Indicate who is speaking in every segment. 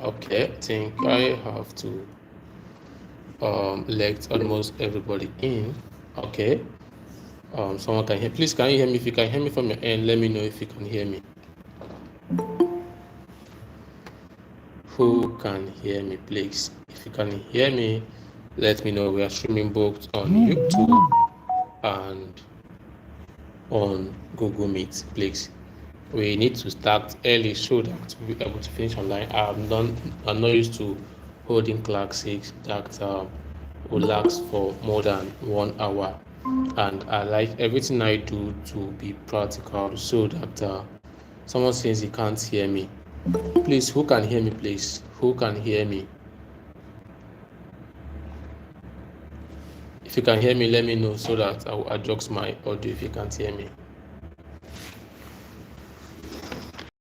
Speaker 1: Okay, I think I have to let almost everybody in. Okay. Someone can hear. Please, can you hear me? If you can hear me from your end, let me know if you can hear me. Who can hear me, please? If you can hear me, let me know. We are streaming both on YouTube and on Google Meet, please. We need to start early so that we'll be able to finish online. I'm not used to holding classes that will last for more than 1 hour. And I like everything I do to be practical so that someone says he can't hear me. Please, who can hear me, please? Who can hear me? If you can hear me, let me know so that I will adjust my audio if you can't hear me.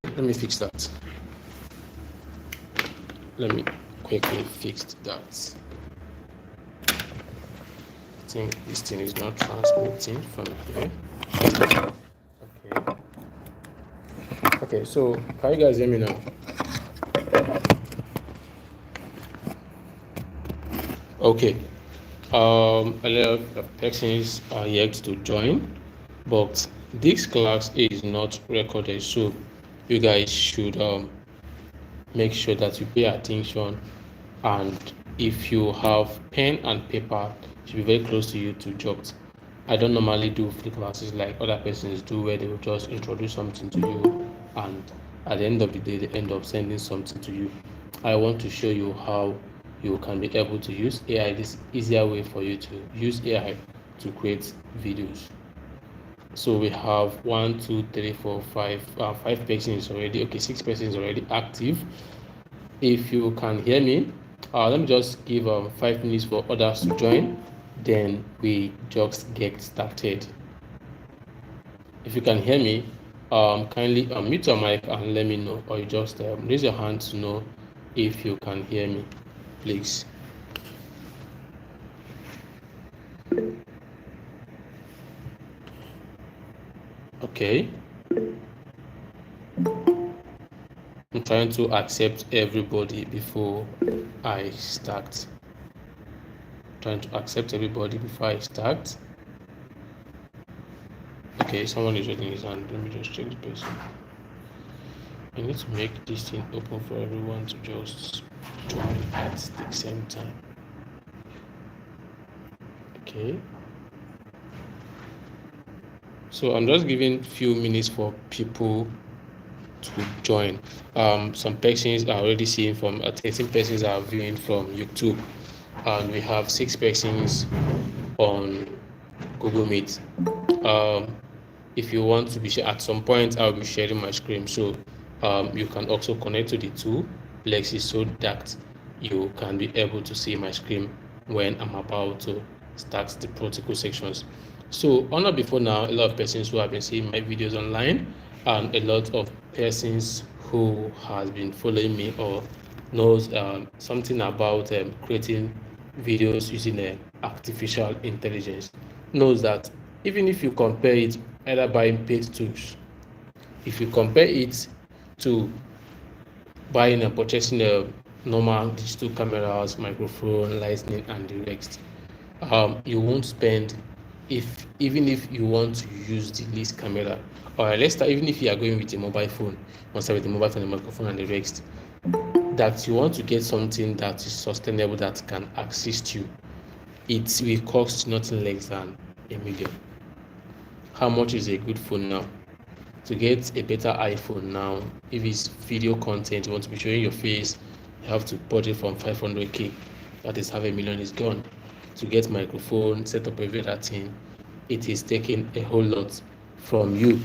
Speaker 1: Let me fix that. Let me quickly fix that. I think this thing is not transmitting from here. Okay. Okay, so can you guys hear me now? Okay. A lot of persons are yet to join, but this class is not recorded, so you guys should make sure that you pay attention, and if you have pen and paper, it should be very close to you to jot. I don't normally do free classes like other persons do, where they will just introduce something to you, and at the end of the day, they end up sending something to you. I want to show you how you can be able to use AI, this easier way for you to use AI to create videos. So we have 1, 2, 3, 4, 5, 5 persons already. Okay, 6 persons already active. If you can hear me, let me just give 5 minutes for others to join. Then we just get started. If you can hear me, kindly unmute your mic and let me know, or you just raise your hand to know if you can hear me, please. Okay. I'm trying to accept everybody before I start. Trying to accept everybody before I start. Okay, someone is raising his hand. Let me just check the person. I need to make this thing open for everyone to just join at the same time. Okay. So I'm just giving few minutes for people to join. Some persons are already seeing from 13 persons are viewing from YouTube, and we have 6 persons on Google Meet. If you want to be at some point, I'll be sharing my screen, so you can also connect to the two places so that you can be able to see my screen when I'm about to start the protocol sections. So on or before now, a lot of persons who have been seeing my videos online, and a lot of persons who has been following me or knows something about creating videos using artificial intelligence knows that even if you compare it, either buying paid tools, if you compare it to buying and purchasing a normal digital cameras, microphone, lighting, and the rest, you won't spend, if even if you want to use the least camera, or let's start, even if you are going with a mobile phone, once with the mobile phone, the microphone, and the rest, that you want to get something that is sustainable, that can assist you, it will cost nothing less than $1 million. How much is a good phone now? To get a better iPhone now, if it's video content, you want to be showing your face, you have to budget from 500k. That is half $1 million is gone. To get microphone, set up every other thing, it is taking a whole lot from you.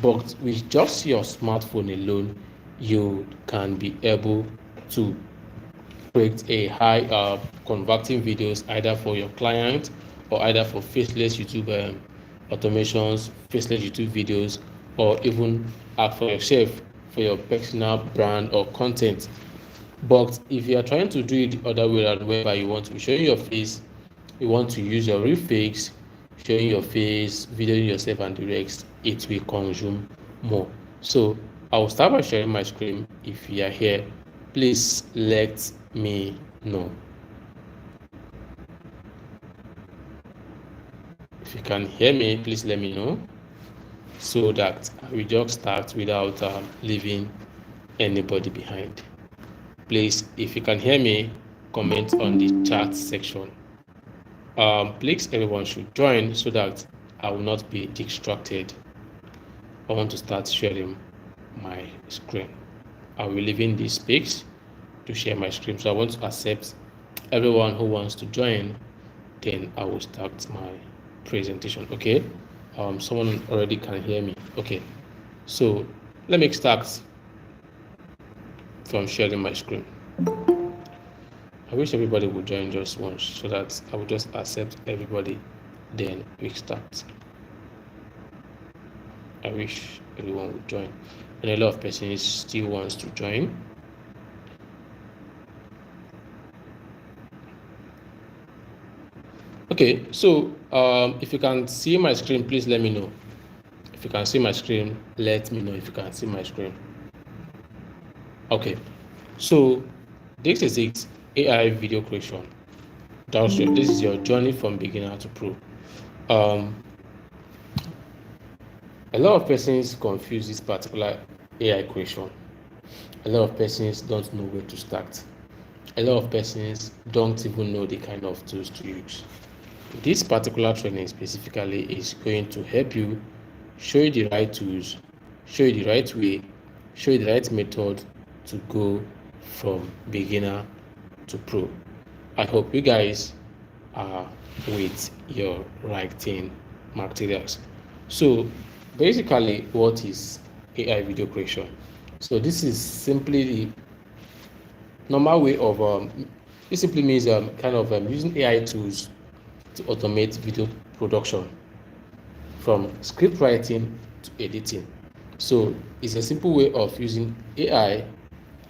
Speaker 1: But with just your smartphone alone, you can be able to create a high converting videos, either for your client or either for faceless YouTube automations, faceless YouTube videos, or even for yourself, for your personal brand or content. But if you are trying to do it the other way around, whereby you want to be showing your face, you want to use your real face, showing your face, videoing yourself and the rest, it will consume more. So I will start by sharing my screen. If you are here, please let me know. If you can hear me, please let me know so that we just start without leaving anybody behind. Please, if you can hear me, comment on the chat section. Please, everyone should join so that I will not be distracted. I want to start sharing my screen. I will be leaving this space to share my screen. So I want to accept everyone who wants to join. Then I will start my presentation. Okay. Someone already can hear me. Okay. So let me start from sharing my screen. I wish everybody would join just once so that I will just accept everybody. Then we start. I wish everyone would join. And a lot of persons still wants to join. Okay, so if you can see my screen, please let me know. If you can see my screen, let me know if you can see my screen. Okay, so this is it, AI video creation. This is your journey from beginner to pro. A lot of persons confuse this particular AI creation. A lot of persons don't know where to start. A lot of persons don't even know the kind of tools to use. This particular training specifically is going to help you, show you the right tools, show you the right way, show you the right method to go from beginner to pro. I hope you guys are with your writing materials. So basically, what is AI video creation? So this is simply the normal way of it simply means kind of using AI tools to automate video production from script writing to editing. So it's a simple way of using AI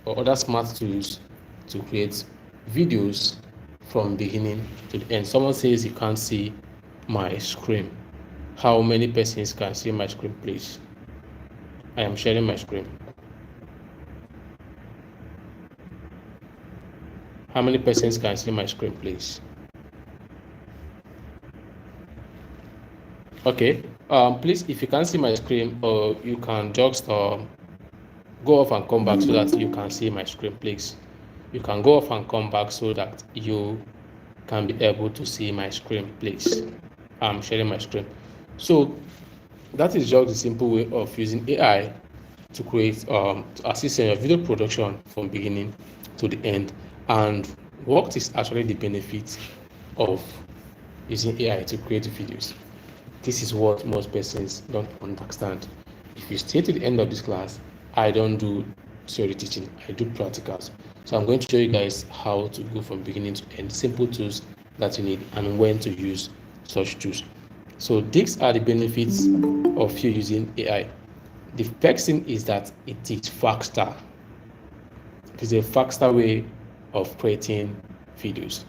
Speaker 1: or other smart tools to create videos from beginning to the end. Someone says you can't see my screen. How many persons can see my screen, please? I am sharing my screen. How many persons can see my screen, please? Okay. Please, if you can't see my screen, or you can just go off and come back so that you can see my screen, please. You can go off and come back so that you can be able to see my screen, please. I'm sharing my screen. So that is just the simple way of using AI to create to assist in your video production from beginning to the end. And what is actually the benefit of using AI to create videos? This is what most persons don't understand. If you stay to the end of this class, I don't do theory teaching, I do practicals. So I'm going to show you guys how to go from beginning to end, simple tools that you need, and when to use such tools. So these are the benefits of you using AI. The first thing is that it is faster. It is a faster way of creating videos.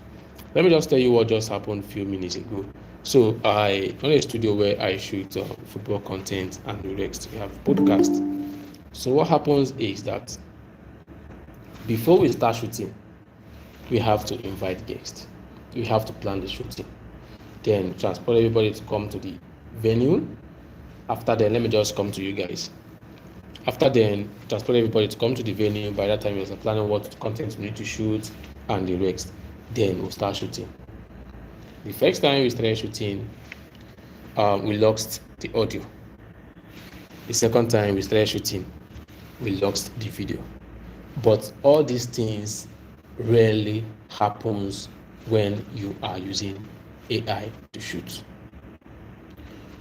Speaker 1: Let me just tell you what just happened a few minutes ago. So I on a studio where I shoot football content and the rest. We have a podcast. So what happens is that before we start shooting, we have to invite guests. We have to plan the shooting. Then transport everybody to come to the venue. After then, let me just come to you guys. After then, transport everybody to come to the venue. By that time, we're planning what content we need to shoot and the rest. Then we'll start shooting. The first time we started shooting, we lost the audio. The second time we started shooting, we lost the video. But all these things rarely happens when you are using AI to shoot.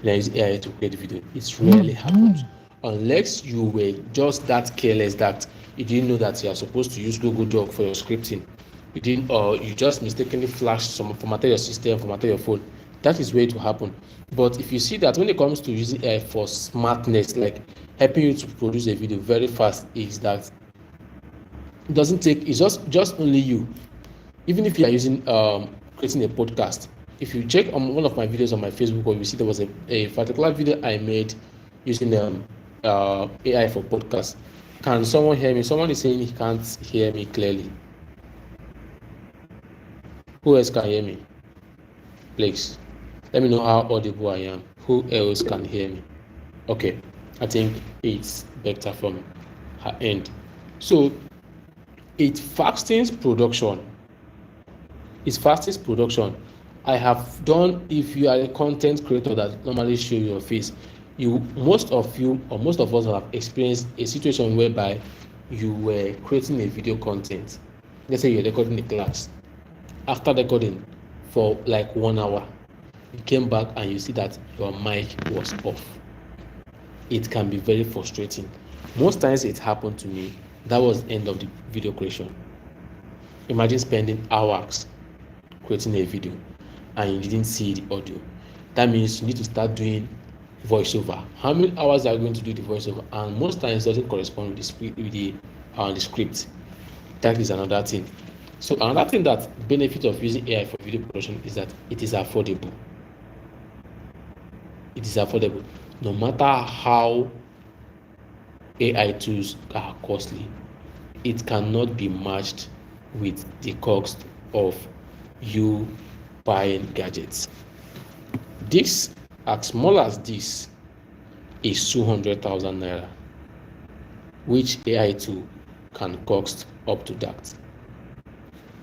Speaker 1: When you use AI to create video, it rarely happens. Unless you were just that careless that you didn't know that you are supposed to use Google Doc for your scripting. You didn't, or you just mistakenly flashed some formatted your system, formatted your phone. That is where it will happen. But if you see that when it comes to using AI for smartness, like helping you to produce a video very fast, is that it doesn't take, it's just only you. Even if you are using creating a podcast, if you check on one of my videos on my Facebook, or you see there was a particular video I made using AI for podcast. Can someone hear me? Someone is saying he can't hear me clearly. Who else can hear me? Please let me know how audible I am. Who else can hear me? Okay, I think it's better from her end. So it fastens production. It's fastest production. I have done, if you are a content creator that normally show your face, most of you or most of us have experienced a situation whereby you were creating a video content. Let's say you're recording a class. After recording for like 1 hour, you came back and you see that your mic was off. It can be very frustrating. Most times it happened to me. That was the end of the video creation. Imagine spending hours creating a video and you didn't see the audio. That means you need to start doing voiceover. How many hours are you going to do the voiceover? And most times it doesn't correspond with the script. That is another thing. So another thing that benefit of using AI for video production is that it is affordable. It is affordable. No matter how AI tools are costly, it cannot be matched with the cost of you buying gadgets. This, as small as this, is 200,000 naira, which AI tool can cost up to that.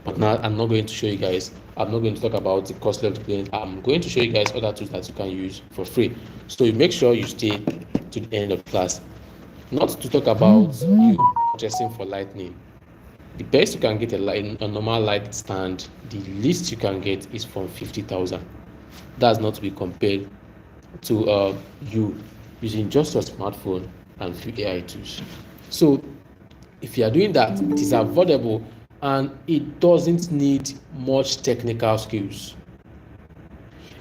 Speaker 1: But now I'm not going to show you guys. I'm not going to talk about the cost of the plane. I'm going to show you guys other tools that you can use for free. So you make sure you stay to the end of class. Not to talk about you purchasing for lightning. The best you can get a normal light stand, the least you can get is from 50,000. That's not to be compared to you using just your smartphone and few AI tools. So if you are doing that, it is affordable and it doesn't need much technical skills.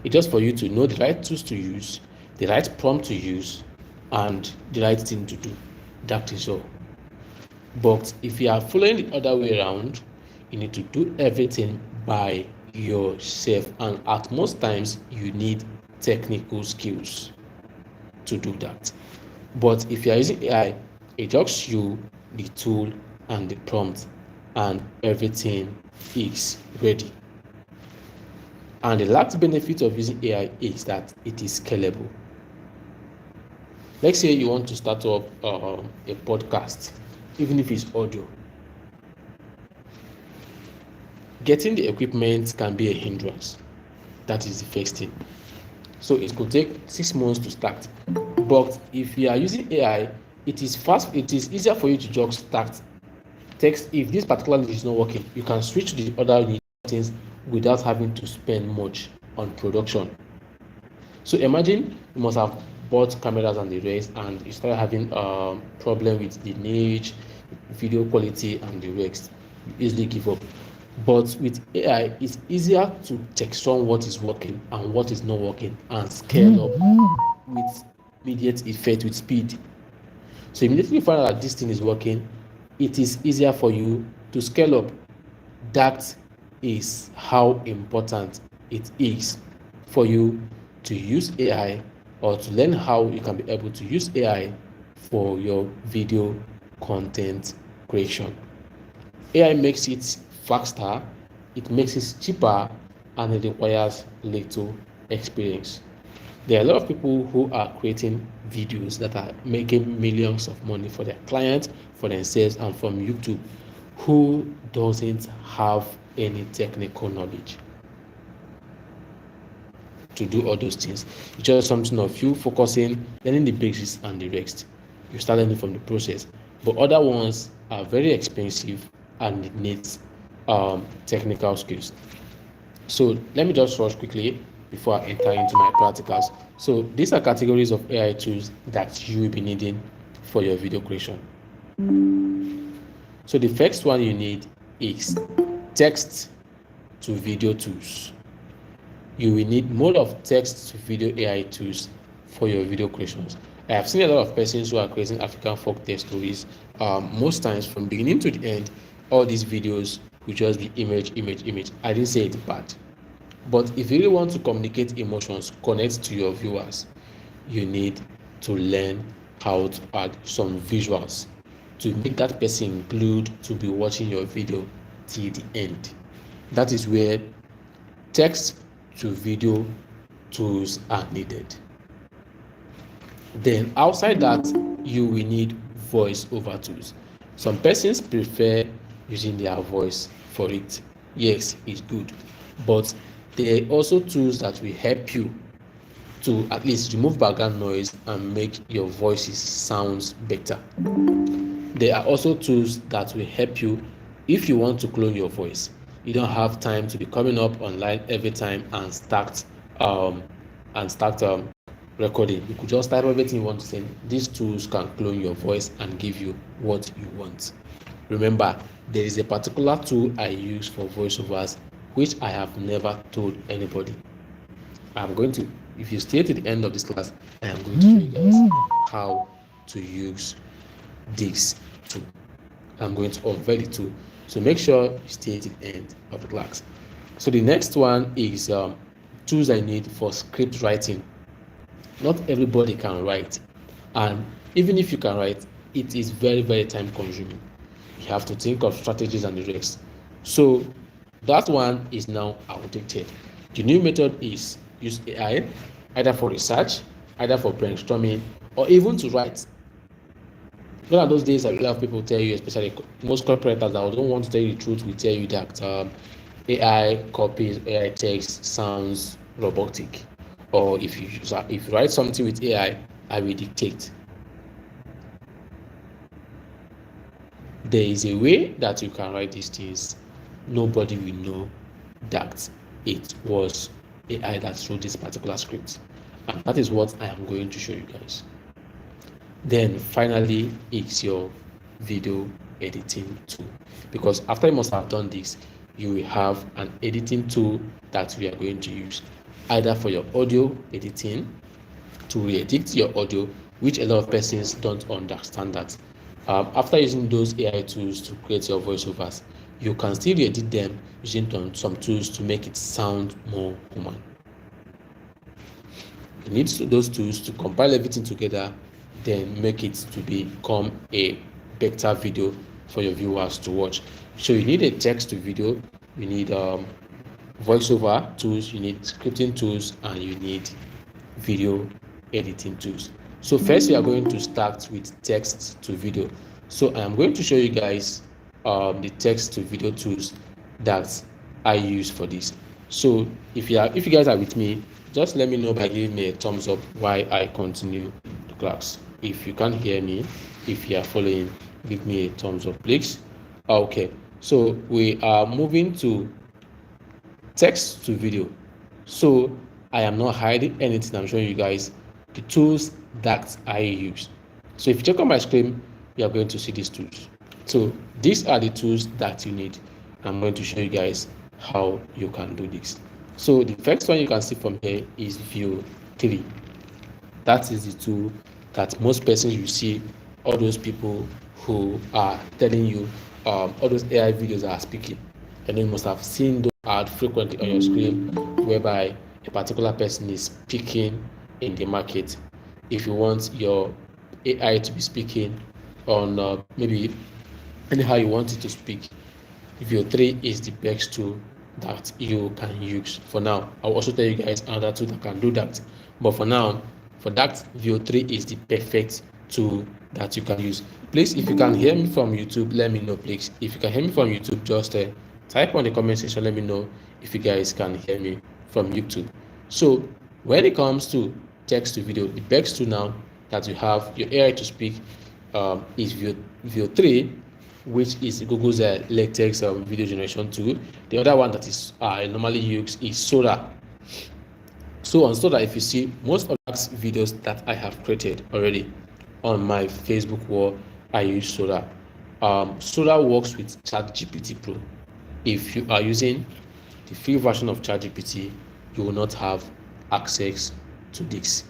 Speaker 1: It's just for you to know the right tools to use, the right prompt to use, and the right thing to do. That is all. But if you are following the other way around, you need to do everything by yourself, and at most times you need technical skills to do that. But if you are using AI, it just you the tool and the prompt and everything is ready. And the last benefit of using AI is that it is scalable. Let's say you want to start up a podcast, even if it's audio. Getting the equipment can be a hindrance. That is the first thing. So it could take 6 months to start. But if you are using AI, it is fast. It is easier for you to just start. Text, if this particular lead is not working, you can switch to the other things without having to spend much on production. So imagine you must have bought cameras and the rest, and you start having problem with the niche, video quality, and the rest. You easily give up. But with AI, it's easier to text on what is working and what is not working and scale up with immediate effect, with speed. So immediately you find out that this thing is working, it is easier for you to scale up. That is how important it is for you to use AI, or to learn how you can be able to use AI for your video content creation. AI makes it faster, it makes it cheaper, and it requires little experience. There are a lot of people who are creating videos that are making millions of money for their clients, for themselves, and from YouTube, who doesn't have any technical knowledge to do all those things. It's just something of you focusing, learning the basics and the rest. You start learning from the process. But other ones are very expensive and it needs technical skills. So let me just rush quickly before I enter into my practicals. So these are categories of AI tools that you will be needing for your video creation. So the first one you need is text to video tools. You will need more of text to video AI tools for your video creations. I have seen a lot of persons who are creating African folk tale stories. Most times from beginning to the end, all these videos will just be image. I didn't say it's bad. But if you really want to communicate emotions, connect to your viewers, you need to learn how to add some visuals to make that person glued to be watching your video till the end. That is where text to video tools are needed. Then outside that, you will need voice over tools. Some persons prefer using their voice for it. Yes, it's good, but there are also tools that will help you to at least remove background noise and make your voices sound better. There are also tools that will help you if you want to clone your voice. You don't have time to be coming up online every time and start recording. You could just type everything you want to say. These tools can clone your voice and give you what you want. Remember, there is a particular tool I use for voiceovers which I have never told anybody. I'm going to, if you stay to the end of this class, I am going to show you guys how to use this tool. I'm going to unveil it too. So make sure you stay to the end of the class. So the next one is tools I need for script writing. Not everybody can write, and even if you can write, it is very, very time consuming. You have to think of strategies and the rest. So that one is now outdated. The new method is use AI either for research, either for brainstorming, or even to write. One of those days, a lot of people tell you, especially most corporators that don't want to tell you the truth, will tell you that AI copies, AI text sounds robotic, or if you write something with AI, I will dictate. There is a way that you can write these things. Nobody will know that it was AI that wrote this particular script, and that is what I am going to show you guys. Then finally, it's your video editing tool, because after you must have done this, you will have an editing tool that we are going to use either for your audio editing, to re-edit your audio, which a lot of persons don't understand that. After using those AI tools to create your voiceovers, you can still re-edit them using some tools to make it sound more human. You need those tools to compile everything together, then make it to become a better video for your viewers to watch. So you need a text to video, you need voiceover tools, you need scripting tools, and you need video editing tools. So first we are going to start with text to video. So I am going to show you guys the text to video tools that I use for this. So if you guys are with me, just let me know by giving me a thumbs up while I continue the class. If you can't hear me, if you are following, give me a thumbs up, please. Okay, so we are moving to text to video. So I am not hiding anything. I'm showing you guys the tools that I use. So if you check on my screen, you are going to see these tools. So these are the tools that you need. I'm going to show you guys how you can do this. So the first one you can see from here is View 3. That is the tool that most persons you see, all those people who are telling you all those AI videos are speaking, and you must have seen those ads frequently on your screen whereby a particular person is speaking in the market. If you want your AI to be speaking on maybe anyhow you want it to speak, View 3 is the best tool that you can use for now. I'll also tell you guys another tool that can do that, but for now, for that, View 3 is the perfect tool that you can use. Please, if you can hear me from YouTube, let me know, please. If you can hear me from YouTube, just type on the comment section, let me know if you guys can hear me from YouTube. So when it comes to text to video, the best tool now that you have your AI to speak is View 3, which is Google's latest video generation tool. The other one that is I normally use is Sora. So on Sora, if you see most of the videos that I have created already on my Facebook wall, I use Sora. Sora works with ChatGPT Pro. If you are using the free version of ChatGPT, you will not have access to this.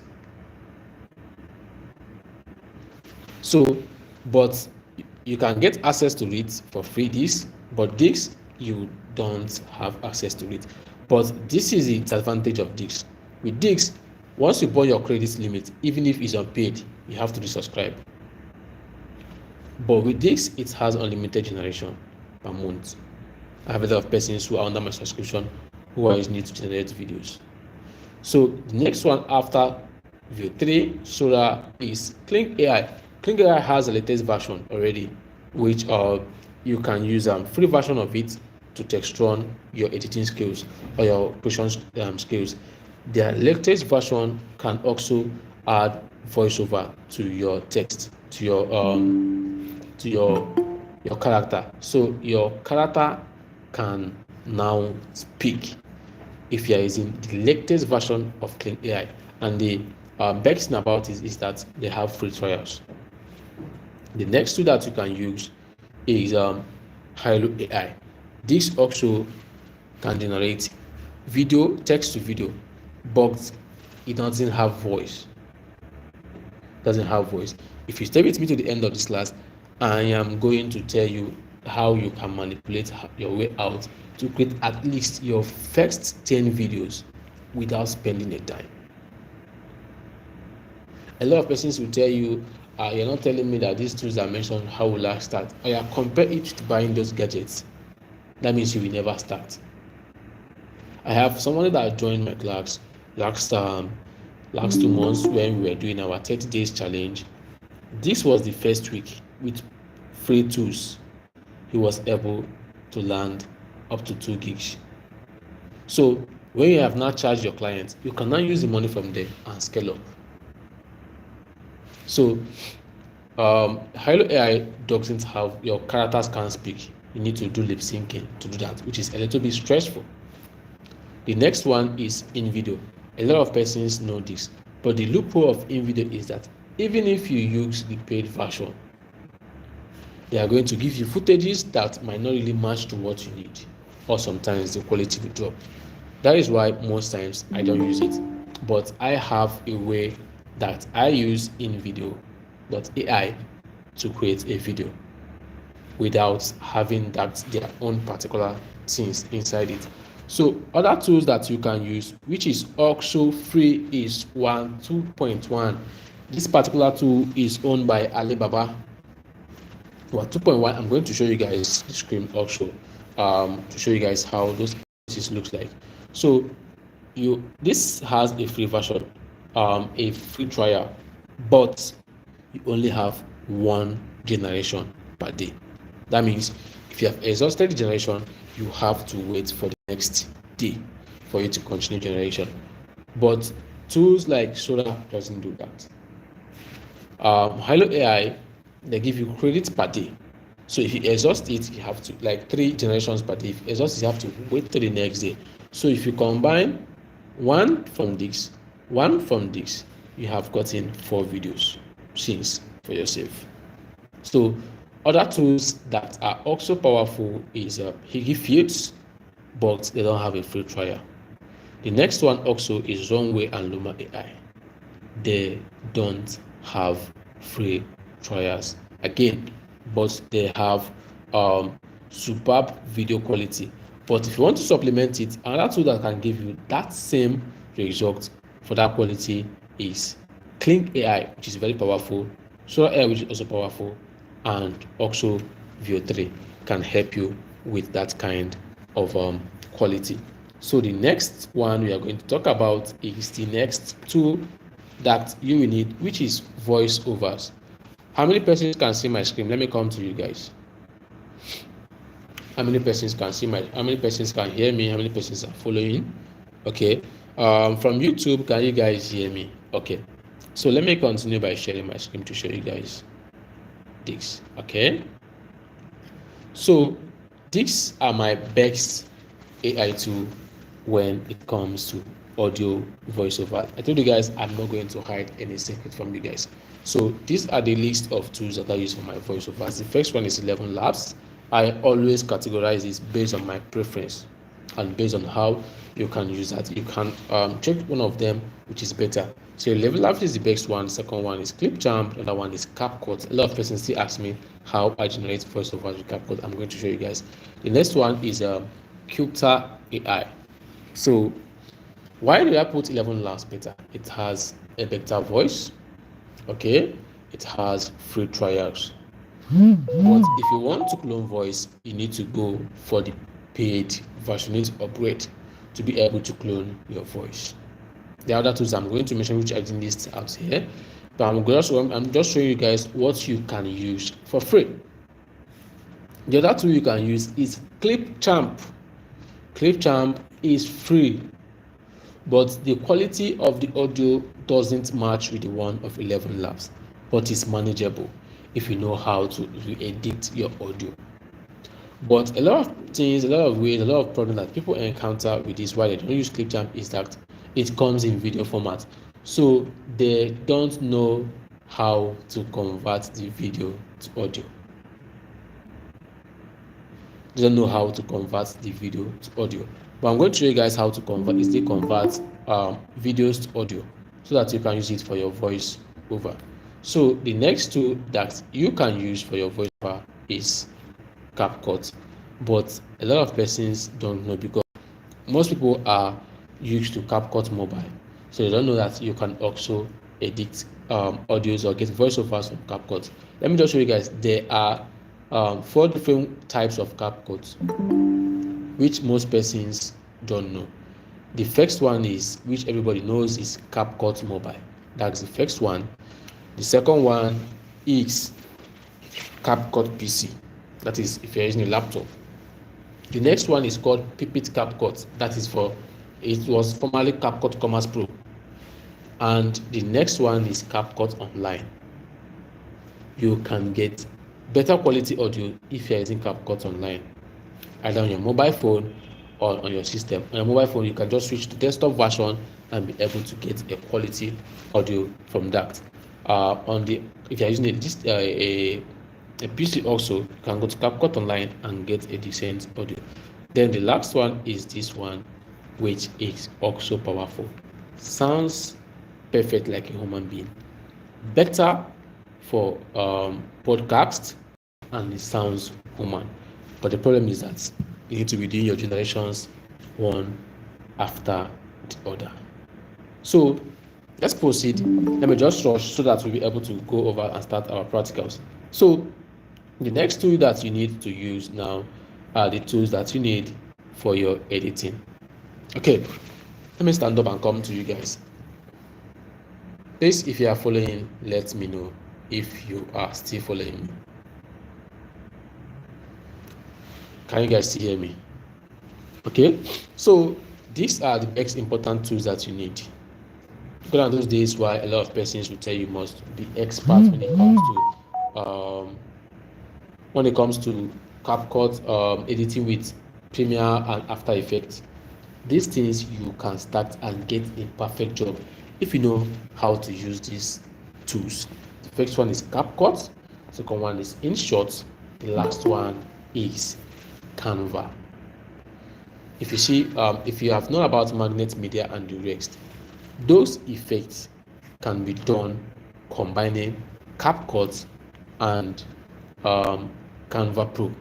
Speaker 1: So, but you can get access to it for free, but this you don't have access to it. But this is the disadvantage of this. With this, once you burn your credit limit, even if it's unpaid, you have to resubscribe. But with this, it has unlimited generation per month. I have a lot of persons who are under my subscription who are using it to generate videos. So the next one after View 3, Sora, is Clean AI. Clean AI has the latest version already, which you can use free version of it to text run your editing skills or your creation skills. The latest version can also add voiceover to your text, to your character. So your character can now speak if you are using the latest version of Clean AI. And the best thing about it is that they have free trials. The next tool that you can use is Hilo AI. This also can generate video, text to video, but it doesn't have voice. If you stay with me to the end of this class, I am going to tell you how you can manipulate your way out to create at least your first 10 videos without spending a dime. A lot of persons will tell you, you're not telling me that these tools are mentioned, how will I start? Compare it to buying those gadgets. That means you will never start. I have someone that joined my class last 2 months when we were doing our 30 days challenge. This was the first week with free tools. He was able to land up to 2 gigs. So when you have now charged your clients, you can now use the money from there and scale up. So Hilo AI doesn't have, your characters can't speak. You need to do lip syncing to do that, which is a little bit stressful. The next one is InVideo. A lot of persons know this, but the loophole of InVideo is that even if you use the paid version, they are going to give you footages that might not really match to what you need, or sometimes the quality will drop. That is why most times I don't use it, but I have a way that I use InVideo.ai to create a video without having their own particular things inside it. So other tools that you can use, which is also free, is 2.1. This particular tool is owned by Alibaba. 2.1, I'm going to show you guys the screen also to show you guys how those pieces looks like. So this has a free version, a free trial, but you only have 1 generation per day. That means if you have exhausted the generation, you have to wait for the next day for you to continue generation. But tools like Sora doesn't do that. Hilo AI, they give you credits per day. So if you exhaust it, you have to, like 3 generations per day. If you exhaust it, you have to wait till the next day. So if you combine 1 from this, 1 from this, you have gotten 4 videos since for yourself. So other tools that are also powerful is Higi Fields, but they don't have a free trial. The next one also is Runway and Luma AI. They don't have free trials again, but they have superb video quality. But if you want to supplement it, another tool that can give you that same result for that quality is Clean AI, which is very powerful, Sora AI, which is also powerful, and also View 3 can help you with that kind of quality. So the next one we are going to talk about is the next tool that you will need, which is voiceovers. How many persons can see my screen? Let me come to you guys. How many persons can see how many persons can hear me? How many persons are following? Okay. From YouTube, can you guys hear me? Okay. So let me continue by sharing my screen to show you guys this. Okay. So these are my best AI tool when it comes to audio voiceover. I told you guys I'm not going to hide any secret from you guys. So these are the list of tools that I use for my voiceovers. The first one is 11 Labs. I always categorize this based on my preference and based on how you can use that. You can check one of them which is better. So 11 Labs is the best one. The second one is Clipchamp. Another one is CapCut. A lot of persons still ask me how I generate voiceovers with CapCut. I'm going to show you guys. The next one is Cupta AI. So why did I put 11 Labs better? It has a better voice. Okay, it has free trials. But if you want to clone voice, you need to go for the paid version. You need to upgrade to be able to clone your voice. The other tools I'm going to mention, which I didn't list out here, but I'm just showing you guys what you can use for free. The other tool you can use is Clipchamp. Clipchamp is free, but the quality of the audio doesn't match with the one of 11 Labs, but it's manageable if you know how to edit your audio. But a lot of things, a lot of ways, a lot of problems that people encounter with this why they don't use Clipchamp is that it comes in video format. So they don't know how to convert the video to audio. They don't know how to convert the video to audio. But I'm going to show you guys how to convert videos to audio so that you can use it for your voice over. So the next tool that you can use for your voice over is CapCut, but a lot of persons don't know because most people are used to CapCut Mobile, so they don't know that you can also edit audios or get voiceovers from CapCut. Let me just show you guys. There are 4 different types of CapCut, which most persons don't know. The first one is, which everybody knows, is CapCut Mobile. That's the first one. The second one is CapCut PC. That is if you're using a laptop. The next one is called Pipit CapCut. That is it was formerly CapCut Commerce Pro. And the next one is CapCut Online. You can get better quality audio if you're using CapCut Online, either on your mobile phone or on your system. On your mobile phone, you can just switch to desktop version and be able to get a quality audio from that. If you're using a PC also, you can go to CapCut Online and get a decent audio. Then the last one is this one, which is also powerful. Sounds perfect like a human being. Better for podcast, and it sounds human. But the problem is that you need to be doing your generations one after the other. So let's proceed. Let me just rush so that we'll be able to go over and start our practicals. So the next tool that you need to use now are the tools that you need for your editing. Okay, let me stand up and come to you guys. Please, if you are following, let me know if you are still following me. Can you guys still hear me? Okay, so these are the next important tools that you need. Because on those days why a lot of persons will tell you must be expert when it comes to CapCut editing with Premiere and After Effects. These things you can start and get a perfect job if you know how to use these tools. The first one is CapCut, the second one is InShot, the last one is Canva. If you see, if you have known about Magnet Media and the rest, those effects can be done combining CapCut and Canva Pro.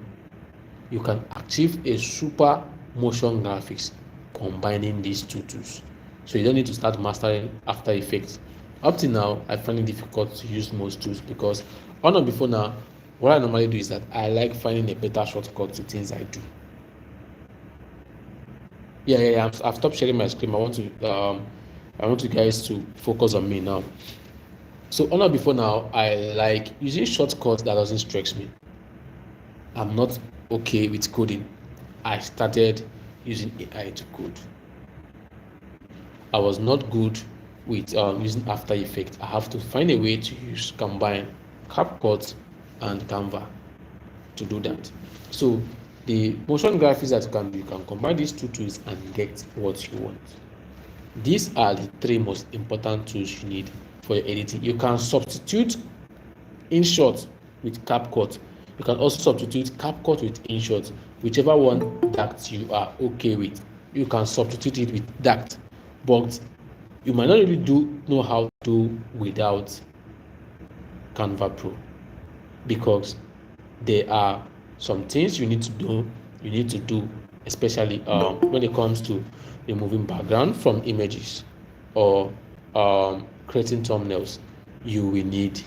Speaker 1: You can achieve a super motion graphics combining these two tools. So you don't need to start mastering After Effects. Up to now, I find it difficult to use most tools because on or before now, what I normally do is that I like finding a better shortcut to things I do. I've stopped sharing my screen. I want you guys to focus on me now. So on or before now, I like using shortcuts that doesn't stress me. I'm not okay with coding. I started using AI to code. I was not good with using After Effects. I have to find a way to combine CapCut and Canva to do that. So the motion graphics that you can combine these two tools and get what you want. These are the 3 most important tools you need for your editing. You can substitute InShot with CapCut. You can also substitute CapCut with InShot, whichever one that you are okay with. You can substitute it with that, but you might not really know how to do without Canva Pro, because there are some things you need to do, especially when it comes to removing background from images or creating thumbnails. you will need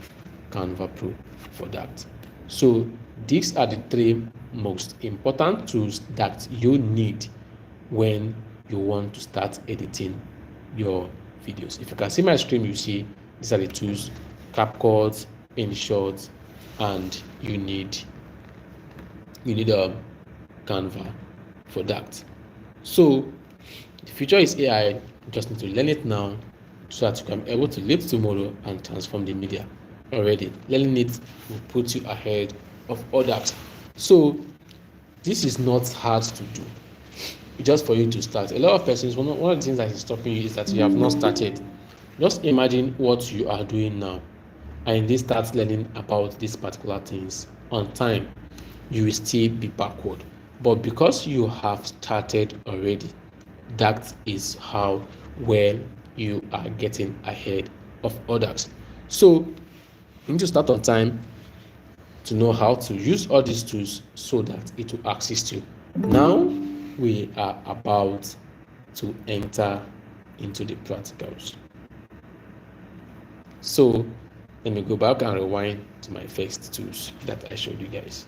Speaker 1: Canva Pro for that. So these are the three most important tools that you need when you want to start editing your videos. If you can see my screen, you see these are the tools: CapCut, InShot, and you need Canva for that. So the future is AI. You just need to learn it now so that you can be able to live tomorrow and transform the media already. Learning it will put you ahead of others. So this is not hard to do. It's just for you to start. A lot of persons, one of the things that is stopping you is that you have not started. Just imagine what you are doing now and then start learning about these particular things on time. You will still be backward. But because you have started already, that is how well you are getting ahead of others. So you need to start on time to know how to use all these tools so that it will assist you. Now we are about to enter into the practicals. So let me go back and rewind to my first tools that I showed you guys.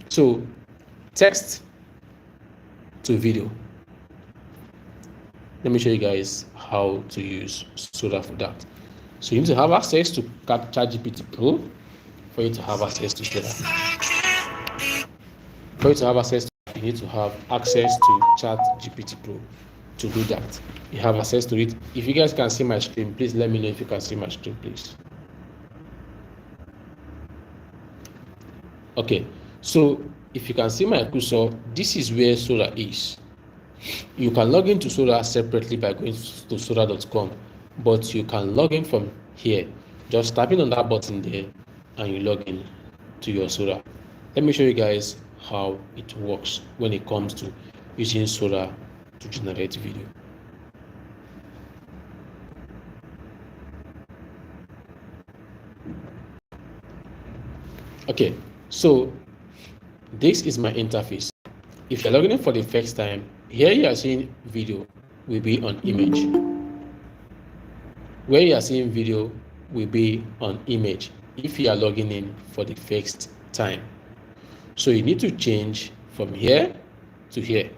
Speaker 1: So text to video. Let me show you guys how to use Sora for that. So you need to have access to ChatGPT Pro for you to have access to Sora. For you to have access to it, you need to have access to ChatGPT Pro to do that. You have access to it. If you guys can see my screen, please let me know if you can see my screen, please. Okay, so if you can see my cursor, this is where Sora is. You can log into Sora separately by going to sora.com, but you can log in from here. Just tapping on that button there and you log in to your Sora. Let me show you guys how it works when it comes to using Sora to generate video. Okay, so this is my interface. If you're logging in for the first time, here you are seeing video will be on image. Where you are seeing video will be on image if you are logging in for the first time. So you need to change from here to here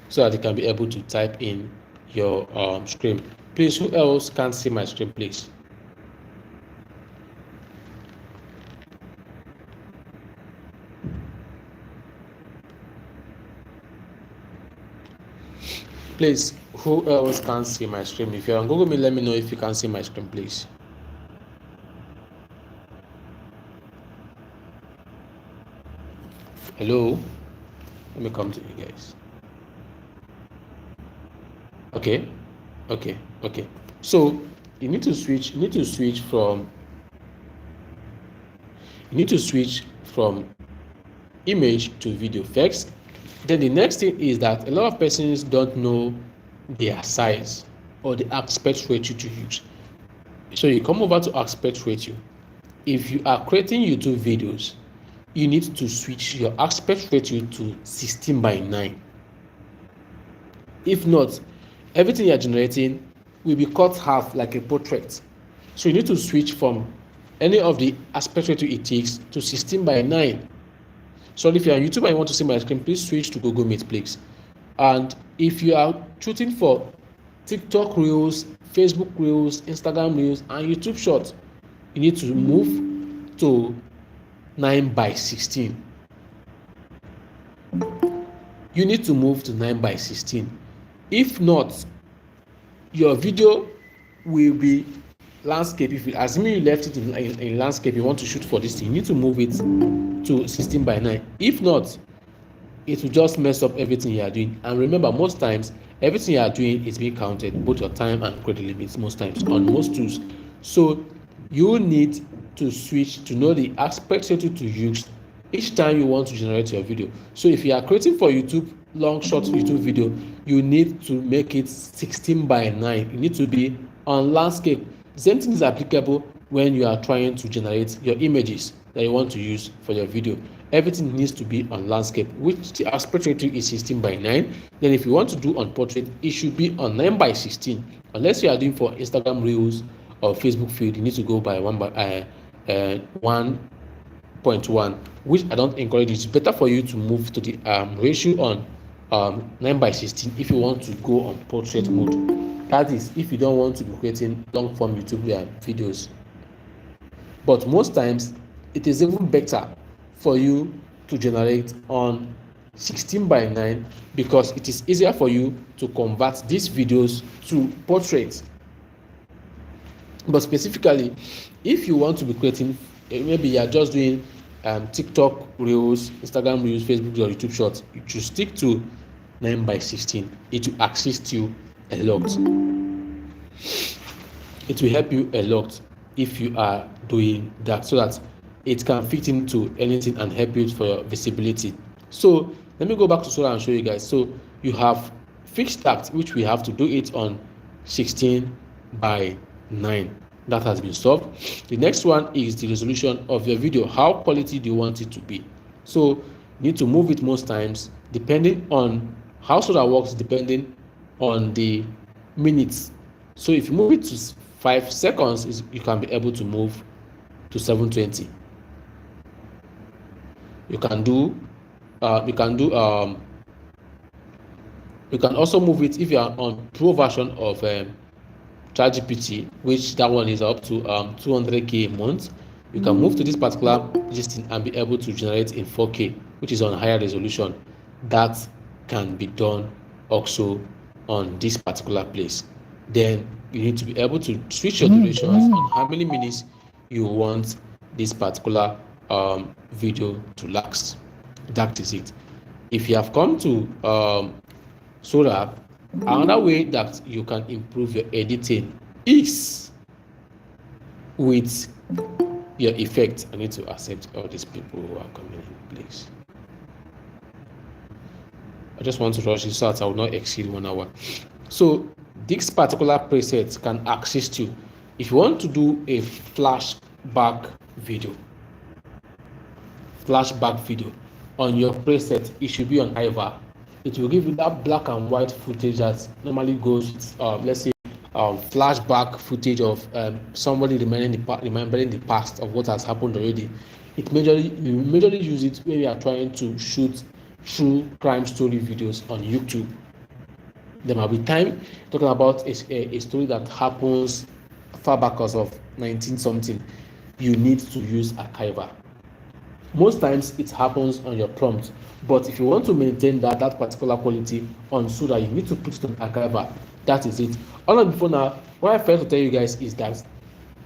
Speaker 1: so that you can be able to type in your screen. Please, who else can see my screen, please? Please, who else can see my screen? If you're on Google Meet, let me know if you can see my screen, please. Hello? Let me come to you guys. Okay. So you need to switch from image to video first. Then the next thing is that a lot of persons don't know their size or the aspect ratio to use. So you come over to aspect ratio. If you are creating YouTube videos, you need to switch your aspect ratio to 16:9. If not, everything you are generating will be cut half like a portrait. So you need to switch from any of the aspect ratio it takes to 16:9. So if you are on YouTube and you want to see my screen, please switch to Google Meet, please. And if you are shooting for TikTok Reels, Facebook Reels, Instagram Reels, and YouTube Shorts, you need to move to 9:16. You need to move to 9:16. If not, your video will be landscape. If you assuming you left it in landscape, you want to shoot for this thing, you need to move it to 16:9. If not, it will just mess up everything you are doing. And remember, most times everything you are doing is being counted, both your time and credit limits, most times on most tools. So you need to switch to know the aspect ratio to use each time you want to generate your video. So if you are creating for YouTube, long short YouTube video, you need to make it 16:9. You need to be on landscape. The same thing is applicable when you are trying to generate your images. that you want to use for your video. Everything needs to be on landscape, which the aspect ratio is 16:9. Then if you want to do on portrait, it should be on 9:16. Unless you are doing for Instagram Reels or Facebook feed, you need to go by 1.1, which I don't encourage. It's better for you to move to the ratio on 9:16 if you want to go on portrait mode. That is, if you don't want to be creating long form YouTube videos. But most times it is even better for you to generate on 16:9 because it is easier for you to convert these videos to portraits. But specifically, if you want to be creating, maybe you are just doing TikTok Reels, Instagram Reels, Facebook or YouTube Shorts, you should stick to 9:16. It will assist you a lot. It will help you a lot if you are doing that, so that it can fit into anything and help you for your visibility. So let me go back to Sora and show you guys. So you have fixed that, which we have to do it on 16:9. That has been solved. The next one is the resolution of your video. How quality do you want it to be? So you need to move it most times depending on how Sora works, depending on the minutes. So if you move it to 5 seconds, you can be able to move to 720. You can also move it if you are on pro version of GPT, which that one is up to 200k a month. You can move to this particular listing and be able to generate in 4K, which is on higher resolution. That can be done also on this particular place. Then you need to be able to switch your durations on how many minutes you want this particular video to last. That is it. If you have come to Sora, another way that you can improve your editing is with your effects. I need to accept all these people who are coming in, please. I just want to rush this out. I will not exceed 1 hour. So this particular preset can assist you if you want to do a flashback video on your preset. It should be on Ivar. It will give you that black and white footage that normally goes with, let's say, flashback footage of somebody remembering the past of what has happened already. You majorly use it when you are trying to shoot true crime story videos on YouTube. There might be time talking about a story that happens far back as of 19 something. You need to use Archiver. Most times it happens on your prompt, but if you want to maintain that particular quality on Sora, you need to put it on Archiver. That is it. All of before now, what I failed to tell you guys is that,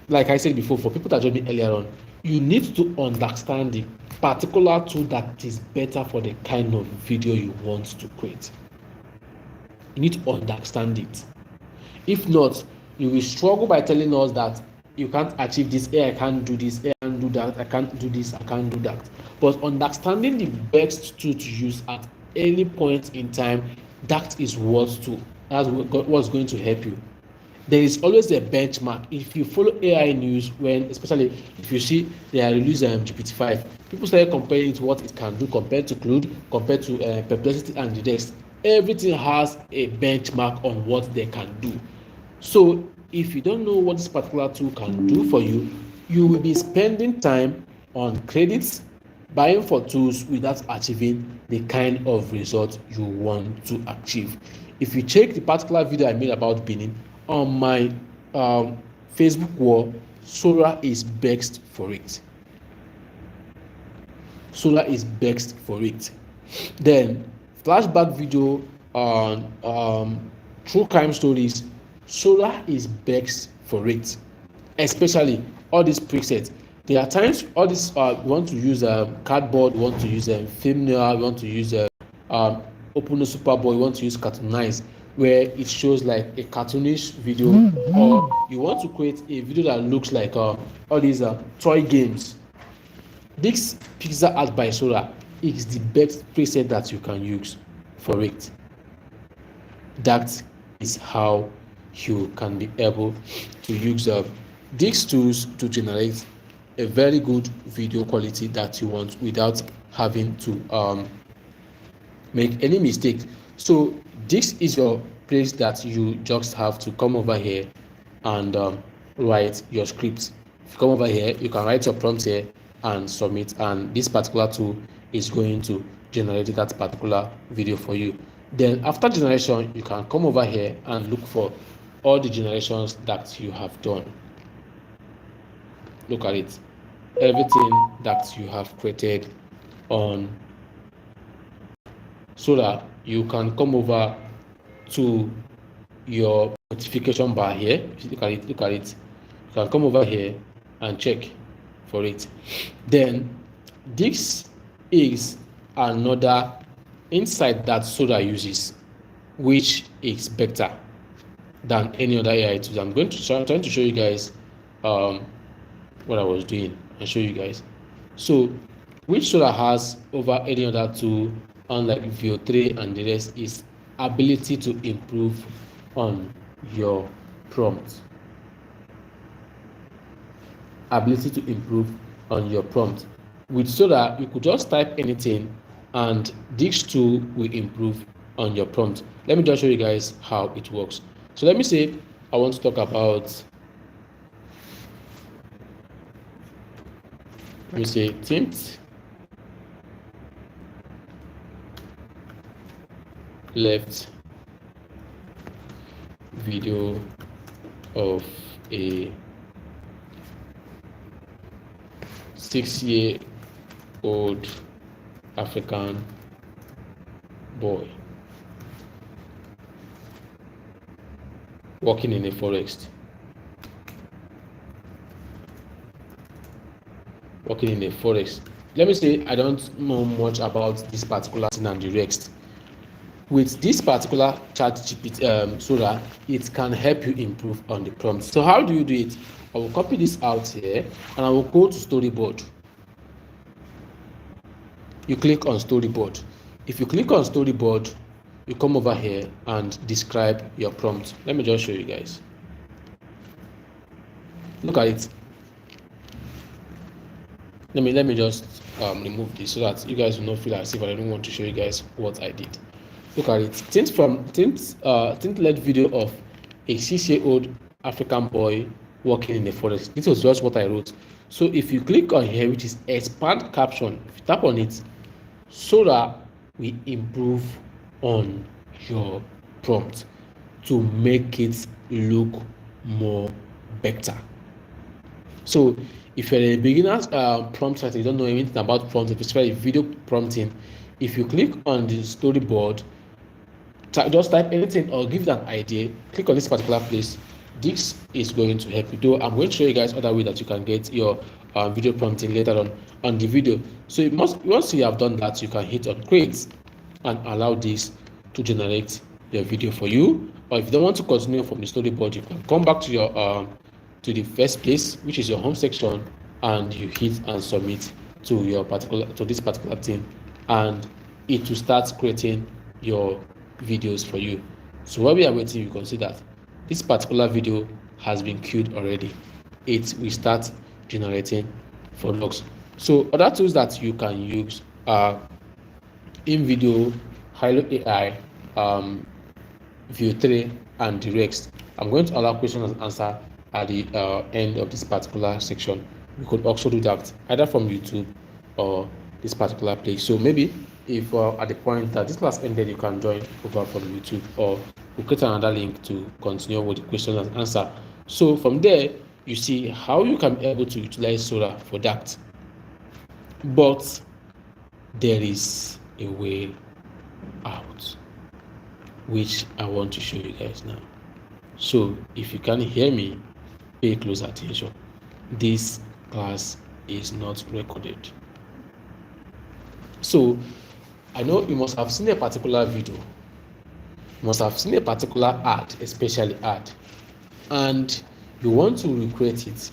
Speaker 1: like I said before, for people that joined me earlier on, you need to understand the particular tool that is better for the kind of video you want to create. You need to understand it. If not, you will struggle by telling us that you can't achieve this, I can't do this, I can't do that, I can't do this, I can't do that. But understanding the best tool to use at any point in time, that's what's going to help you. There is always a benchmark. If you follow AI news, especially if you see they are releasing GPT-5, people start comparing it to what it can do compared to Claude, compared to Perplexity and the rest. Everything has a benchmark on what they can do. So if you don't know what this particular tool can do for you, you will be spending time on credits, buying for tools without achieving the kind of result you want to achieve. If you check the particular video I made about Benin on my Facebook wall, Sora is best for it. Sora is best for it. Then flashback video on true crime stories, Sora is best for it. Especially all these presets. There are times all this we want to use cardboard, we want to use film noir, we want to use Open Super Bowl, we want to use Cartoonize, where it shows like a cartoonish video, or you want to create a video that looks like all these toy games. This pixel art by Sora is the best preset that you can use for it. That is how you can be able to use these tools to generate a very good video quality that you want without having to make any mistakes. So this is your place that you just have to come over here and write your script. If you come over here, you can write your prompt here and submit, and this particular tool is going to generate that particular video for you. Then after generation, you can come over here and look for all the generations that you have done. Look at it, everything that you have created on Sora. You can come over to your notification bar here. If you look at it, you can come over here and check for it. Then this is another insight that Sora uses, which is better than any other AI tools. I'm trying to show you guys what I was doing and show you guys. So which Sora has over any other tool, unlike VO3 and the rest, is ability to improve on your prompt. Ability to improve on your prompt. With Sora, you could just type anything and this tool will improve on your prompt. Let me just show you guys how it works. So let me say I want to talk about, let me say tint left video of a 6-year-old African boy working in a forest. Let me say I don't know much about this particular thing and the rest. With this particular chat GPT Sora, it can help you improve on the prompt. So how do you do it? I will copy this out here and I will go to storyboard. You click on storyboard. If you click on storyboard, you come over here and describe your prompt. Let me just show you guys. Look at it. Let me just remove this so that you guys will not feel as if I don't want to show you guys what I did. Look at it. Tint led video of a 6-year-old African boy working in the forest. This was just what I wrote. So if you click on here, which is expand caption, if you tap on it, Sora will improve on your prompt to make it look more better. So if you're a beginner's prompt writer, you don't know anything about prompting, especially video prompting, if you click on the storyboard, just type anything or give it an idea, click on this particular place. This is going to help you. Though I'm going to show you guys other way that you can get your video prompting later on the video. So once you have done that, you can hit on create and allow this to generate your video for you. Or if you don't want to continue from the storyboard, you can come back to your to the first place, which is your home section, and you hit and submit to this particular thing, and it will start creating your videos for you. So while we are waiting, you can see that this particular video has been queued already. It will start generating for logs. So other tools that you can use are InVideo, Hilo AI, View3, and the rest. I'm going to allow question and answer at the end of this particular section. You could also do that either from YouTube or this particular place. So maybe if at the point that this class ended, you can join over from YouTube, or we'll create another link to continue with the question and answer. So from there, you see how you can be able to utilize Sora for that. But there is a way out, which I want to show you guys now. So if you can hear me, pay close attention. This class is not recorded. So I know you must have seen a particular video, you must have seen a particular ad, especially ad, and you want to recreate it,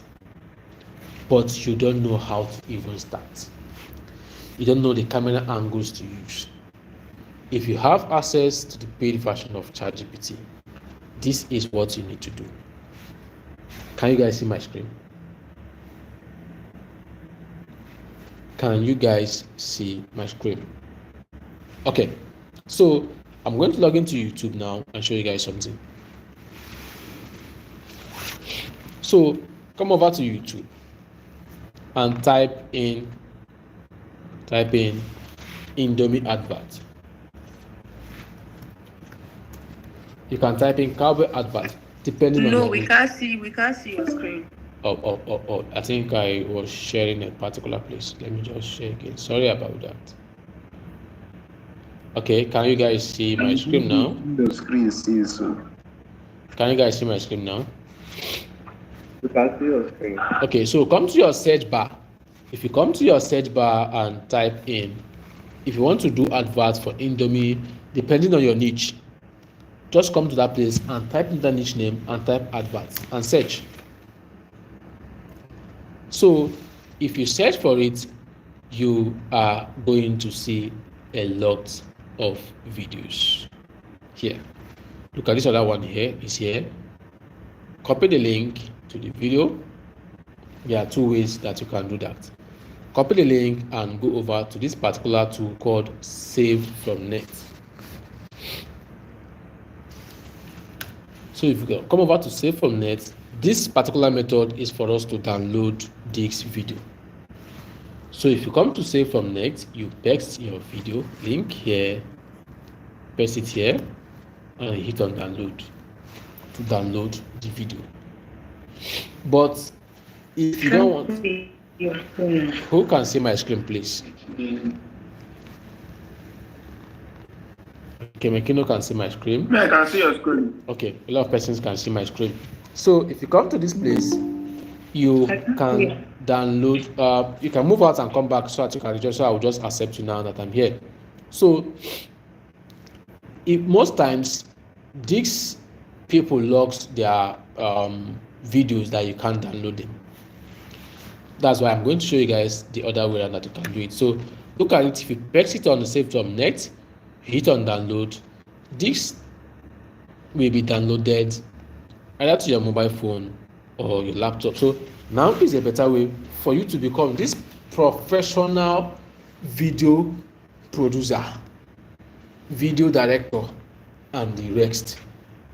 Speaker 1: but you don't know how to even start. You don't know the camera angles to use. If you have access to the paid version of ChatGPT, this is what you need to do. Can you guys see my screen? Can you guys see my screen? Okay, so I'm going to log into YouTube now and show you guys something. So come over to YouTube and type in Indomie advert. You can type in cowboy advert depending on.
Speaker 2: No, we can't see your screen.
Speaker 1: Oh, I think I was sharing a particular place. Let me just share again. Sorry about that. Okay, can you guys see my screen now?
Speaker 3: The screen says so.
Speaker 1: Can you guys see my screen now?
Speaker 3: You can see your screen.
Speaker 1: Okay, so come to your search bar. If you come to your search bar and type in, if you want to do adverts for Indomie, depending on your niche, just come to that place and type in the niche name and type adverts and search. So if you search for it, you are going to see a lot of videos here. Look at this other one here, is here. Copy the link to the video. There are two ways that you can do that. Copy the link and go over to this particular tool called Save from Net. So if you come over to Save from Net, this particular method is for us to download this video. So if you come to Save from Net, you paste your video link here, paste it here, and hit on download to download the video. But if you don't want, who can see my screen, please? Okay, Mekino can see my screen.
Speaker 3: I can see your screen.
Speaker 1: Okay, a lot of persons can see my screen. So if you come to this place, you can download. You can move out and come back so that you can just. So I will just accept you now that I'm here. So, most times these people logs their videos that you can't download them. That's why I'm going to show you guys the other way around that you can do it. So look at it. If you paste it on the Save from Net, hit on download. This will be downloaded either to your mobile phone or your laptop. So now is a better way for you to become this professional video producer, video director, and the rest.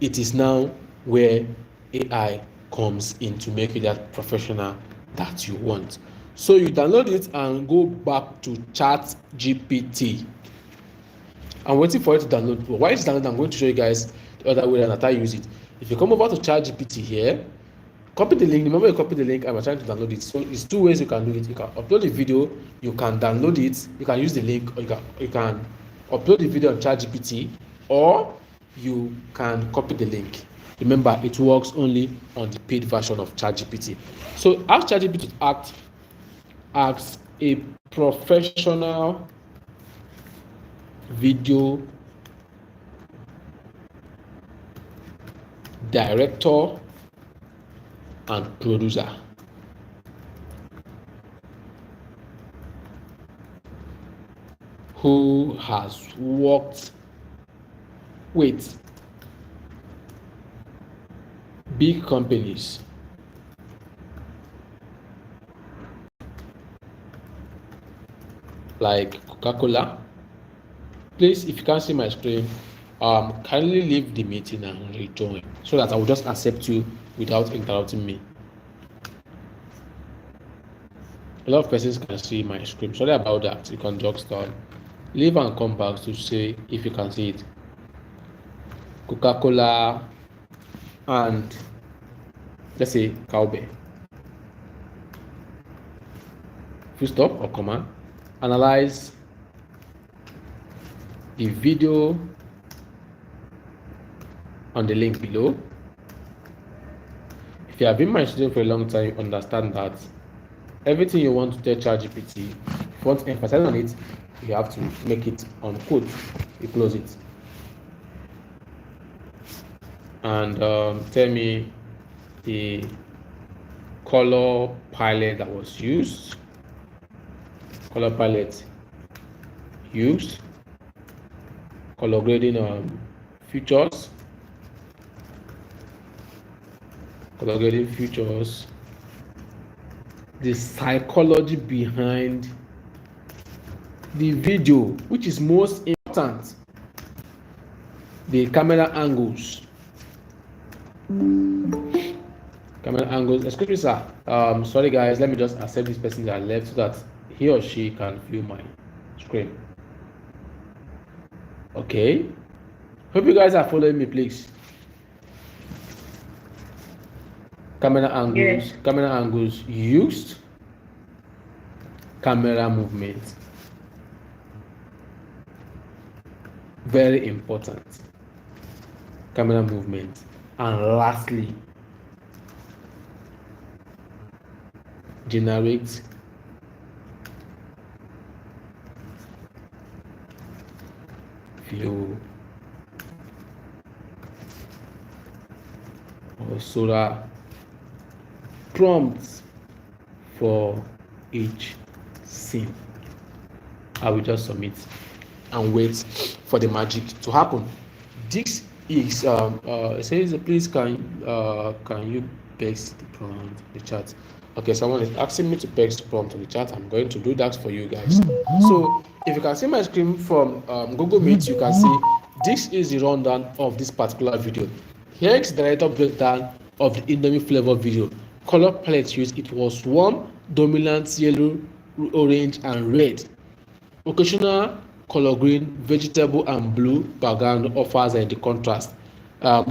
Speaker 1: It is now where AI comes in to make you that professional that you want. So you download it and go back to Chat GPT. I'm waiting for it to download. But while it's downloaded, I'm going to show you guys the other way that I use it. If you come over to Chat GPT here, copy the link. Remember, you copy the link. I'm trying to download it. So it's two ways you can do it. You can upload the video. You can download it. You can use the link, or you can upload the video on Chat GPT, or you can copy the link. Remember, it works only on the paid version of Chat GPT. So ask Chat GPT to act as a professional video director and producer. Who has worked with big companies like Coca-Cola. Please, if you can't see my screen, kindly leave the meeting and rejoin so that I will just accept you without interrupting me. A lot of persons can see my screen. Sorry about that. You can jog down, leave and come back to say if you can see it. Coca-Cola and let's say cowbell. Full stop or comma. Analyze the video on the link below. If you have been my student for a long time, you understand that everything you want to tell ChatGPT, if you want to emphasize on it, you have to make it on quote. You close it and tell me the color palette that was used, color palette used, color grading features, color grading features, the psychology behind the video, which is most important, the camera angles. Excuse me, sir. Sorry guys, let me just accept this person that left so that he or she can view my screen. Okay. Hope you guys are following me, please. Camera angles.
Speaker 2: Yes.
Speaker 1: Camera angles used. Camera movement. Very important. Camera movement. And lastly, generate view or Sora prompts for each scene. I will just submit and wait for the magic to happen. This is it says please can you paste the prompt in the chat. Okay, someone is asking me to paste the prompt in the chat. I'm going to do that for you guys. So if you can see my screen from Google Meet, you can see this is the rundown of this particular video. Here is the director breakdown of the Indomie flavor video. Color palette used, it was warm, dominant yellow, orange and red. Occasional color green, vegetable and blue background offers the contrast.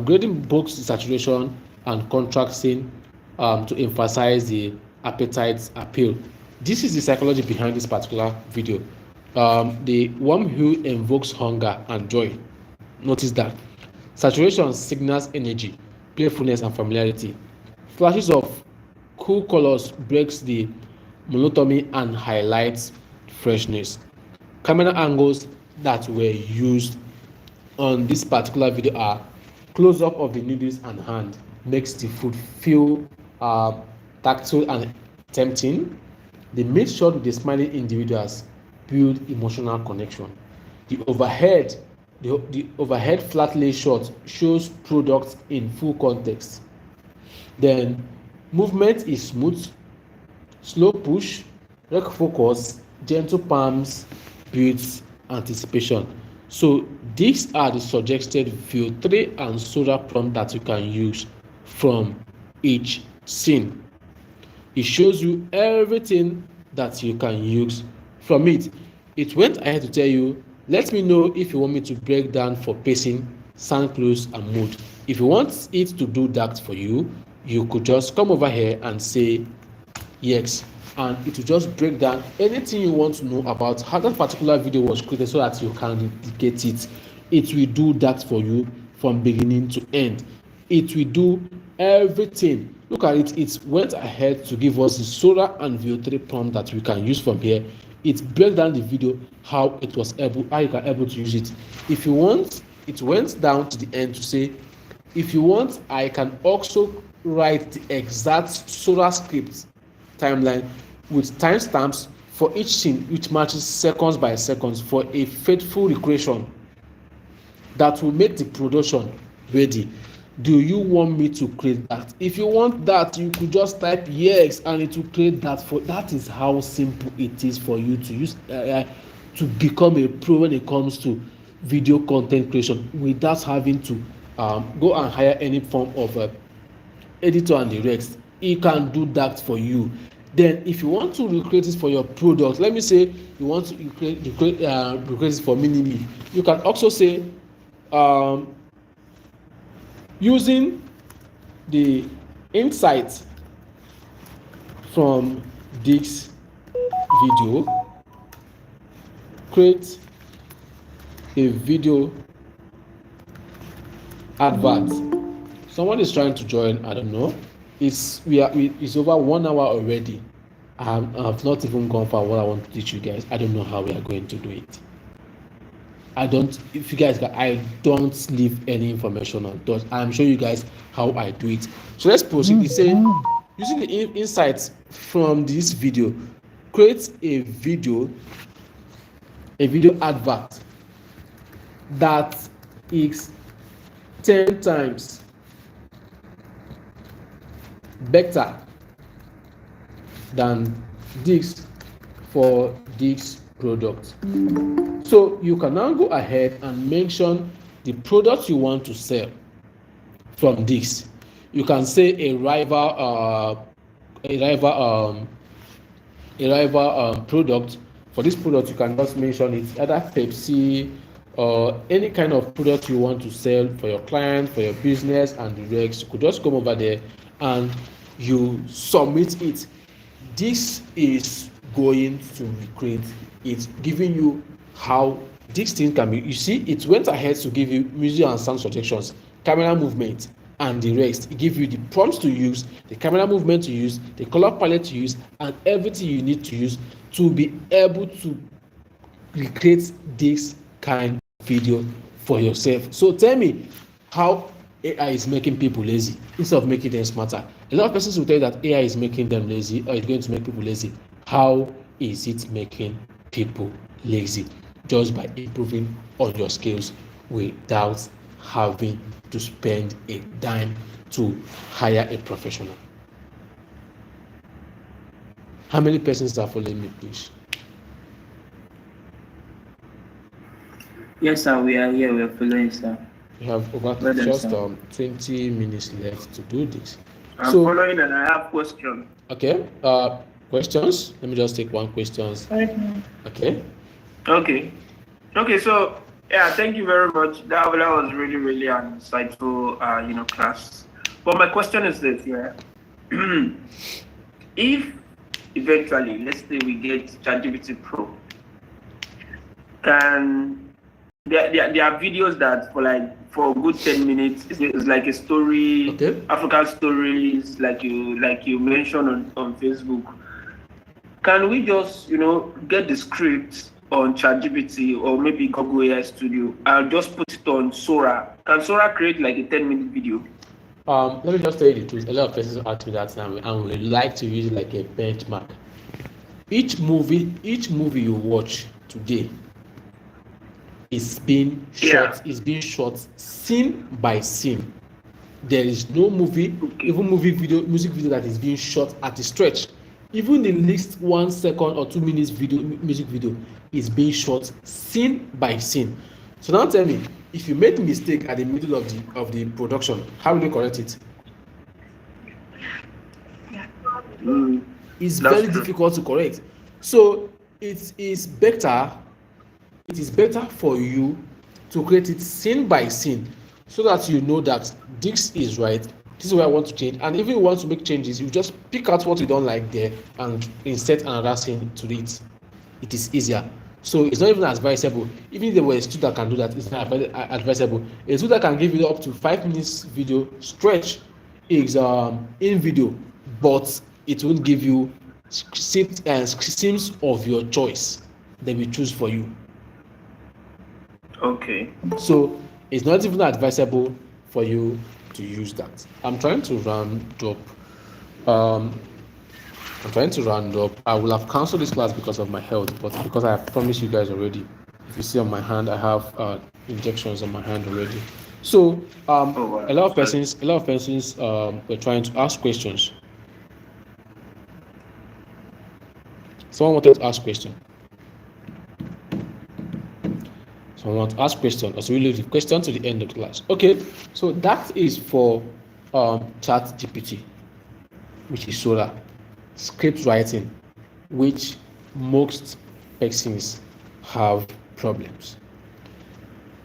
Speaker 1: Grading both saturation and contrasting to emphasize the appetite appeal. This is the psychology behind this particular video. The warm hue invokes hunger and joy. Notice that. Saturation signals energy, playfulness and familiarity. Flashes of cool colors breaks the monotony and highlights freshness. Camera angles that were used on this particular video are close-up of the noodles and hand, makes the food feel tactile and tempting. The mid shot with the smiling individuals build emotional connection. The overhead flat lay shot shows products in full context. Then movement is smooth, slow push, rec focus, gentle palms builds anticipation. So these are the suggested view 3 and Sora prompt that you can use from each scene. It shows you everything that you can use from it. It went ahead to tell you, let me know if you want me to break down for pacing, sound close and mood. If you want it to do that for you, you could just come over here and say yes, and it will just break down anything you want to know about how that particular video was created so that you can replicate it. It will do that for you from beginning to end. It will do everything. Look at it. It went ahead to give us the Sora and Veo 3 prompt that we can use from here. It breaks down the video how you can able to use it. If you want, it went down to the end to say, if you want, I can also write the exact Sora script timeline with timestamps for each scene, which matches seconds by seconds for a faithful recreation that will make the production ready. Do you want me to create that? If you want that, you could just type yes and it will create that for. That is how simple it is for you to use AI to become a pro when it comes to video content creation without having to go and hire any form of editor and the rest. It can do that for you. Then if you want to recreate it for your product, let me say you want to recreate it for mini-me, you can also say using the insights from this video, create a video advert. Someone is trying to join. I don't know. It's over 1 hour already. I've not even gone for what I want to teach you guys. I don't know how we are going to do it. I don't leave any information on those. I'm showing you guys how I do it. So let's proceed. It's saying using the insights from this video, create a video advert that is 10 times better than this for this product. So you can now go ahead and mention the product you want to sell from this. You can say a rival product. For this product, you can just mention it either Pepsi or any kind of product you want to sell for your client, for your business, and the rest. You could just come over there and you submit it. This is going to recreate. It's giving you how this thing can be. You see, it went ahead to give you music and sound suggestions, camera movement, and the rest. It gives you the prompts to use, the camera movement to use, the color palette to use, and everything you need to use to be able to recreate this kind of video for yourself. So tell me how AI is making people lazy instead of making them smarter. A lot of persons will tell you that AI is making them lazy or it's going to make people lazy. How is it making people lazy? Just by improving on your skills without having to spend a dime to hire a professional. How many persons are following me, please?
Speaker 4: Yes, sir, we are here. We are following, sir.
Speaker 1: We have over just 20 minutes left to do this.
Speaker 3: I'm following and I have questions.
Speaker 1: Okay. Questions? Let me just take one question. Okay.
Speaker 3: Okay. So yeah, thank you very much. That was really, really an insightful, class. But my question is this: if eventually, let's say we get ChatGPT Pro, can there are videos that for a good 10 minutes it's like a story,
Speaker 1: okay.
Speaker 3: African stories, like you mentioned on Facebook. Can we just get the script on ChatGPT or maybe Google AI Studio and just put it on Sora? Can Sora create like a 10-minute video?
Speaker 1: Let me just tell you the truth. A lot of persons ask me that now, and we like to use it like a benchmark. Each movie you watch today is being shot. Is being shot scene by scene. There is no movie, even music video that is being shot at a stretch. Even the least 1 second or 2 minutes music video is being shot scene by scene. So now tell me, if you make a mistake at the middle of the production, how will you correct it? It's very difficult to correct. So it is better for you to create it scene by scene, so that you know that this is right, this is where I want to change, and if you want to make changes, you just pick out what you don't like there and insert another scene to it. It is easier. So it's not even advisable. Even if there were a student that can do that, it's not advisable. A student that can give you up to 5 minutes video stretch is in video, but it won't give you scenes of your choice that we choose for you.
Speaker 3: Okay.
Speaker 1: So it's not even advisable for you to use that. I'm trying to round up. I will have canceled this class because of my health, but because I have promised you guys already. If you see on my hand, I have injections on my hand already. So a lot of persons were trying to ask questions. Someone wanted to ask question. Someone want to ask question. So we leave the question to the end of the class. Okay, so that is for ChatGPT, which is Sora. Script writing, which most persons have problems.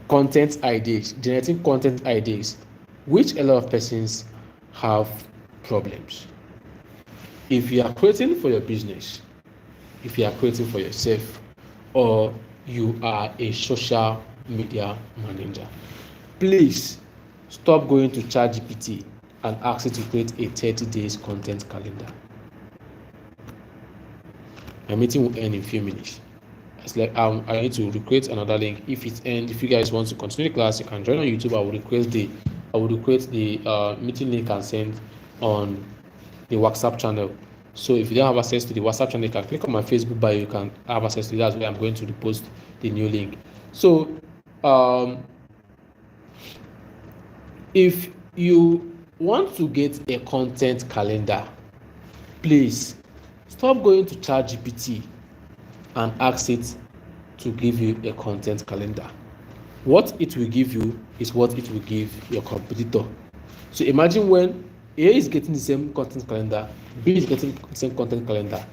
Speaker 1: Content ideas, generating content ideas, which a lot of persons have problems. If you are creating for your business, if you are creating for yourself, or you are a social media manager, please stop going to ChatGPT and ask it to create a 30 days content calendar. My meeting will end in a few minutes. It's like I need to recreate another link. If it ends, if you guys want to continue the class, you can join on YouTube. I will recreate the meeting link and send on the WhatsApp channel. So if you don't have access to the WhatsApp channel, you can click on my Facebook bio. You can have access to that. That's where I'm going to repost the new link. So if you want to get a content calendar, please stop going to ChatGPT and ask it to give you a content calendar. What it will give you is what it will give your competitor. So imagine when A is getting the same content calendar, B is getting the same content calendar.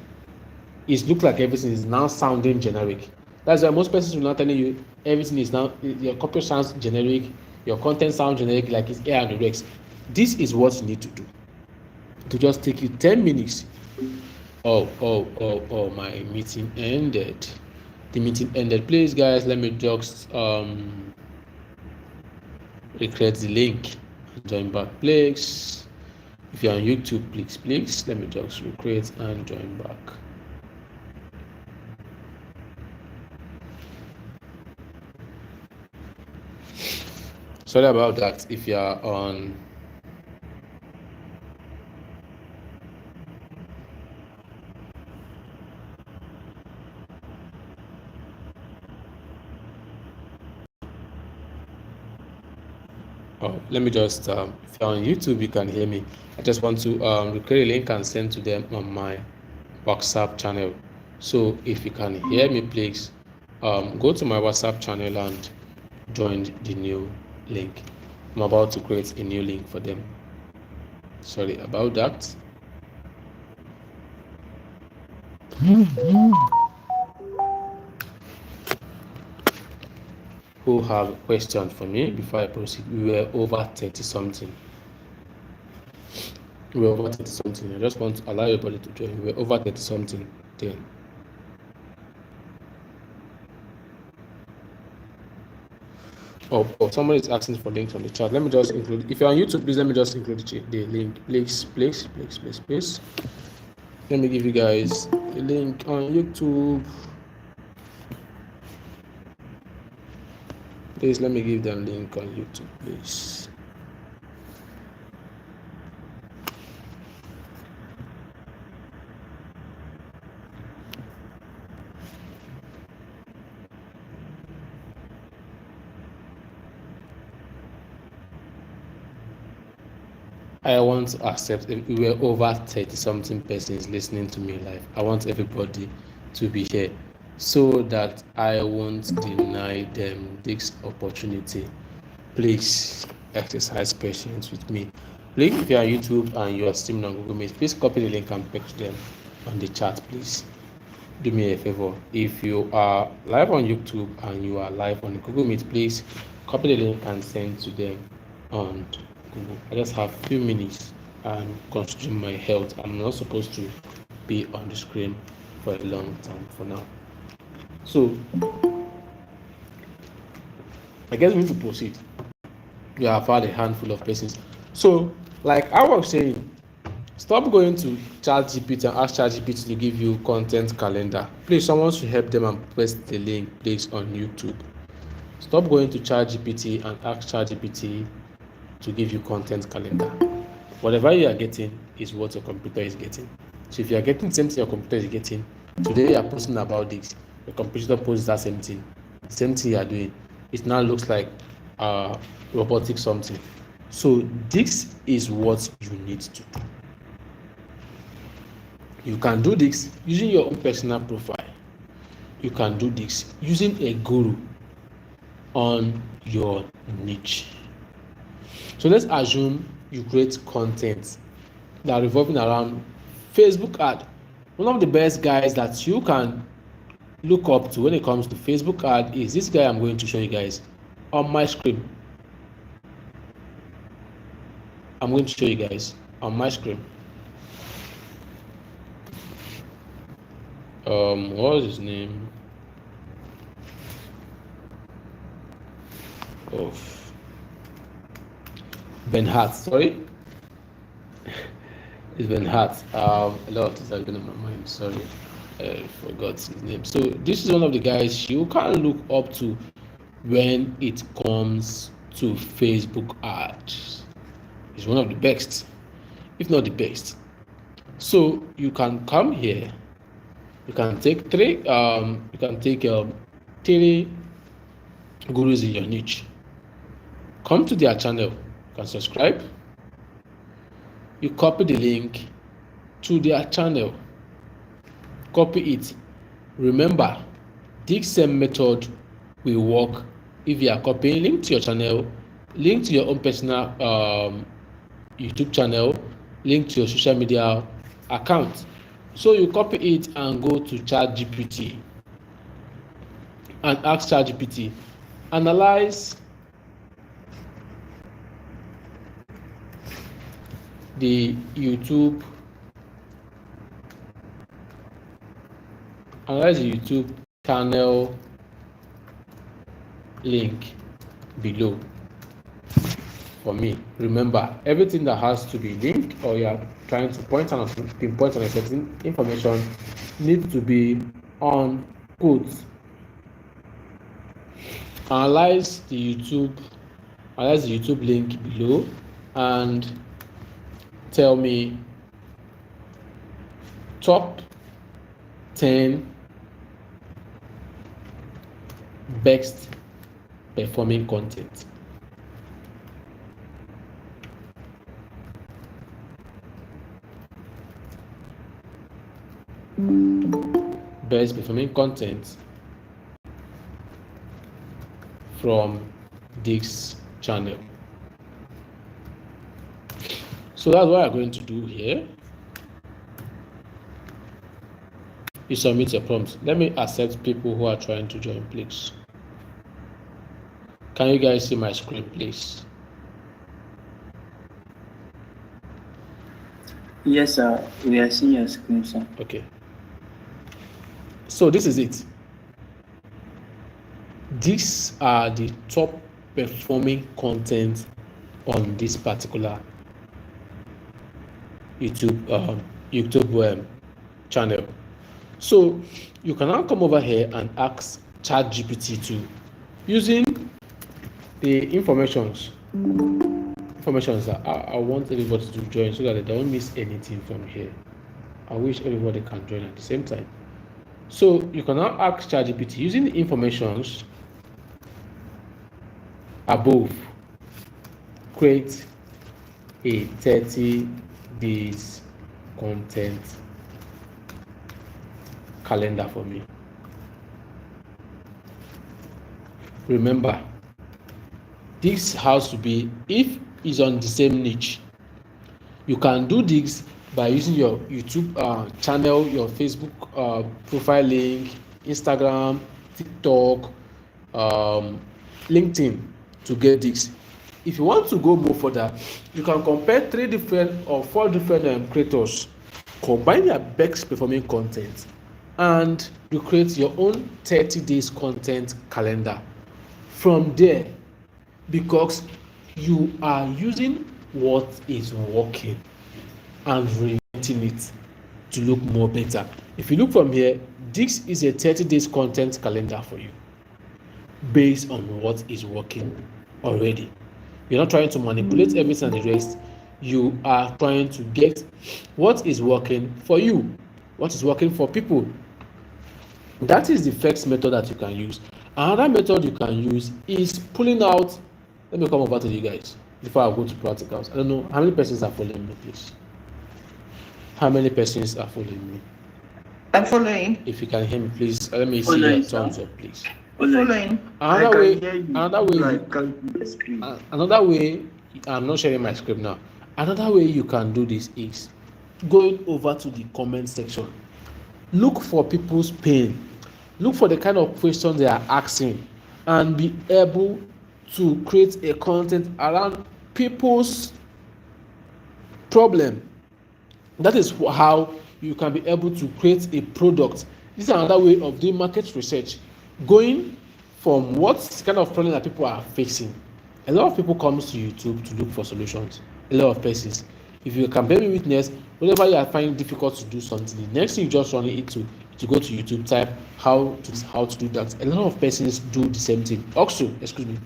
Speaker 1: It looks like everything is now sounding generic. That's why most persons will not tell you everything is now, your copy sounds generic, your content sounds generic, like it's air and the Rex. This is what you need to do. To just take you 10 minutes. Oh, my meeting ended. The meeting ended. Please, guys, let me just recreate the link and join back. Please, if you're on YouTube, please, let me just recreate and join back. Sorry about that. If you are on let me just if you're on YouTube, you can hear me. I just want to recreate a link and send to them on my WhatsApp channel. So if you can hear me, please go to my WhatsApp channel and join the new link. I'm about to create a new link for them. Sorry about that. Who have a question for me before I proceed? We were over 30 something. I just want to allow everybody to join. We were over 30 something then. Oh, somebody is asking for links on the chat. Let me just include. If you're on YouTube, please let me just include the link. Please. Let me give you guys a link on YouTube. Please let me give them a link on YouTube, please. I want to accept if we were over 30 something persons listening to me live. I want everybody to be here so that I won't deny them this opportunity. Please exercise patience with me. Please, if you are on YouTube and you are streaming on Google Meet, please copy the link and paste them on the chat, please. Do me a favor. If you are live on YouTube and you are live on Google Meet, please copy the link and send to them on Google. I just have a few minutes and considering my health, I'm not supposed to be on the screen for a long time for now. So I guess we need to proceed. We have had a handful of persons. So, like I was saying, stop going to ChatGPT and ask ChatGPT to give you content calendar. Please, someone should help them and paste the link, please, on YouTube. Stop going to ChatGPT and ask ChatGPT to give you content calendar. Whatever you are getting is what your computer is getting. So if you are getting the same thing your computer is getting, today you are posting about this, your computer posts that same thing you are doing. It now looks like robotic something. So this is what you need to do. You can do this using your own personal profile. You can do this using a guru on your niche. So let's assume you create content that are revolving around Facebook ad. One of the best guys that you can look up to when it comes to Facebook ad is this guy I'm going to show you guys on my screen. I'm going to show you guys on my screen. What was his name? Ben Hart, sorry. It's Ben Hart. A lot of things are going on my mind, sorry. I forgot his name. So this is one of the guys you can look up to when it comes to Facebook ads. He's one of the best, if not the best. So you can come here. You can take three gurus in your niche. Come to their channel. You can subscribe. You copy the link to their channel. Copy it. Remember, This same method will work if you are copying link to your channel, link to your own personal YouTube channel, link to your social media account. So you copy it and go to ChatGPT and ask ChatGPT, analyze the YouTube channel link below for me. Remember, everything that has to be linked or you are trying to pinpoint on a certain information needs to be on quotes. Analyze the YouTube link below and tell me top 10 best performing content. Best performing content from this channel. So that's what I'm going to do here. You submit your prompts. Let me accept people who are trying to join, please. Can you guys see my screen, please?
Speaker 4: Yes, sir. We are seeing your screen, sir.
Speaker 1: Okay. So this is it. These are the top performing content on this particular YouTube channel. So you can now come over here and ask ChatGPT to, using the informations that I want everybody to join so that they don't miss anything from here. I wish everybody can join at the same time. So you can now ask ChatGPT using the informations above, create a 30 days content calendar for me. Remember, this has to be, if it's on the same niche, you can do this by using your YouTube channel, your Facebook profile link, Instagram, TikTok, LinkedIn to get this. If you want to go more further, you can compare 3 different or 4 different creators, combine their best performing content, and you create your own 30 days content calendar from there, because you are using what is working and reinventing it to look more better. If you look from here, this is a 30 days content calendar for you based on what is working already. You're not trying to manipulate everything and the rest. You are trying to get what is working for you, what is working for people. That is the first method that you can use. Another method you can use is pulling out. Let me come over to you guys before I go to practicals. I don't know how many persons are following me, please. How many persons are following me?
Speaker 2: I'm following.
Speaker 1: If you can hear me, please let me see your thumbs up, please.
Speaker 2: Following.
Speaker 1: Another way, I'm not sharing my script now. Another way you can do this is going over to the comment section. Look for people's pain. Look for the kind of questions they are asking and be able to create a content around people's problem. That is how you can be able to create a product. This is another way of doing market research, going from what kind of problem that people are facing. A lot of people come to YouTube to look for solutions. A lot of persons. If you can bear me witness, whenever you are finding difficult to do something, the next thing you just run it to go to YouTube, type how to do that. A lot of persons do the same thing. Also, excuse me.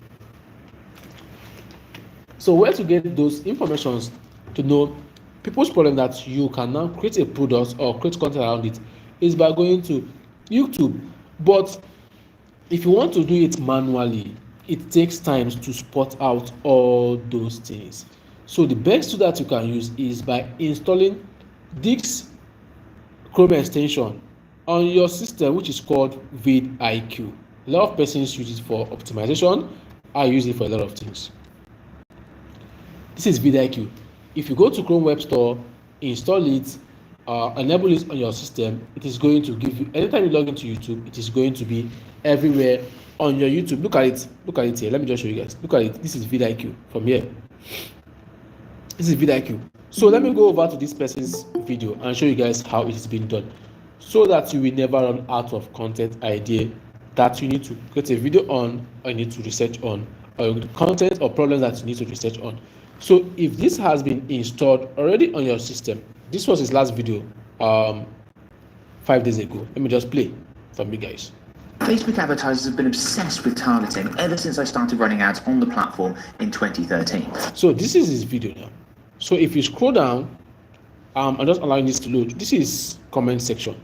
Speaker 1: So where to get those informations to know people's problem that you can now create a product or create content around it is by going to YouTube. But if you want to do it manually, it takes time to spot out all those things. So the best tool that you can use is by installing this Chrome extension on your system, which is called vidIQ. A lot of persons use it for optimization. I use it for a lot of things. This is vidIQ. If you go to Chrome Web Store, install it, enable it on your system, it is going to give you, anytime you log into YouTube, it is going to be everywhere on your YouTube. Look at it here. Let me just show you guys. Look at it. This is vidIQ from here. This is vidIQ. So let me go over to this person's video and show you guys how it is being done, so that you will never run out of content idea that you need to create a video on, or you need to research on, or content or problems that you need to research on. So if this has been installed already on your system, this was his last video 5 days ago. Let me just play from you guys.
Speaker 5: Facebook advertisers have been obsessed with targeting ever since I started running ads on the platform in 2013.
Speaker 1: So this is his video now. So if you scroll down, I'm just allowing this to load. This is comment section.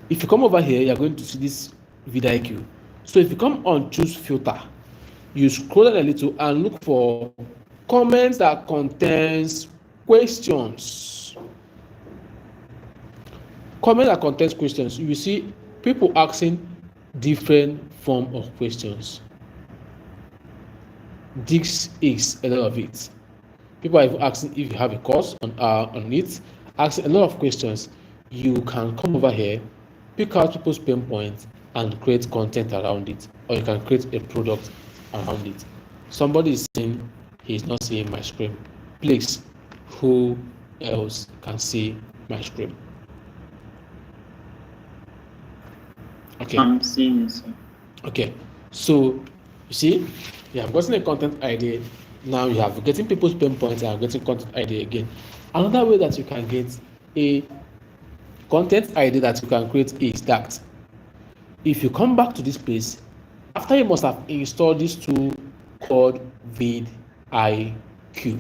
Speaker 1: If you come over here, you're going to see this vidIQ. So if you come on choose filter, you scroll down a little and look for comments that contains questions. Comment that contains questions. You will see people asking different form of questions. This is a lot of it. People are even asking if you have a course on it, asking a lot of questions. You can come over here, pick out people's pain points and create content around it, or you can create a product around it. Somebody is saying he's not seeing my screen. Please, who else can see my screen? Okay.
Speaker 4: I'm seeing it, sir.
Speaker 1: Okay. So you see, you have gotten a content idea. Now you have getting people's pain points and getting content idea again. Another way that you can get a content idea that you can create is that if you come back to this place, after you must have installed this tool called vidIQ.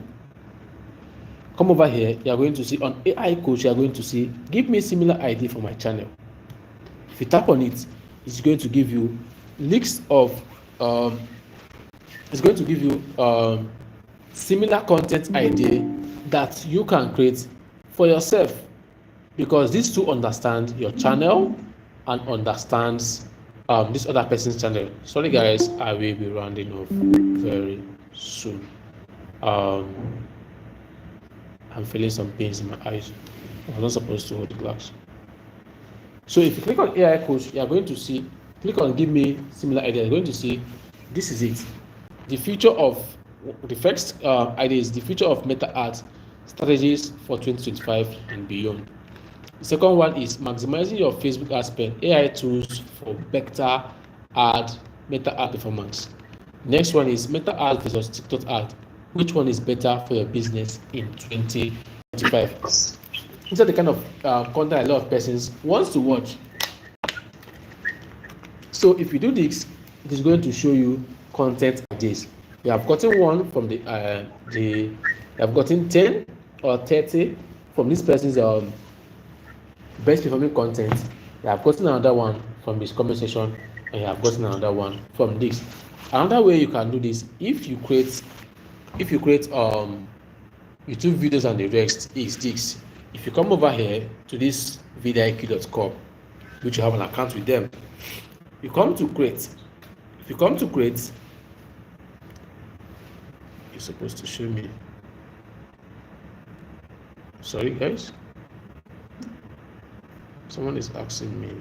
Speaker 1: Come over here, you are going to see on AI Coach, you are going to see, give me a similar idea for my channel. If you tap on it, it's going to give you links of similar content idea that you can create for yourself, because this tool understands your channel and understands this other person's channel. Sorry guys, I will be rounding off very soon. I'm feeling some pains in my eyes. I'm not supposed to hold the glass. So if you click on AI Coach, you are going to see, click on give me similar idea. You're going to see this is it. The future of the first idea is the future of meta art strategies for 2025 and beyond. The second one is maximizing your Facebook ad spend, AI tools for better meta ad performance. Next one is meta ad versus TikTok ad. Which one is better for your business in 2025? These are the kind of content a lot of persons wants to watch. So if you do this, it is going to show you content ideas. You have gotten one from you have gotten 10 or 30 from this person's best performing content. You have gotten another one from this comment section, and you have gotten another one from this. Another way you can do this, if you create YouTube videos and the rest, is this. If you come over here to this vidiq.com, which you have an account with them, you come to create. If you come to create, you're supposed to show me. Sorry guys, someone is asking me.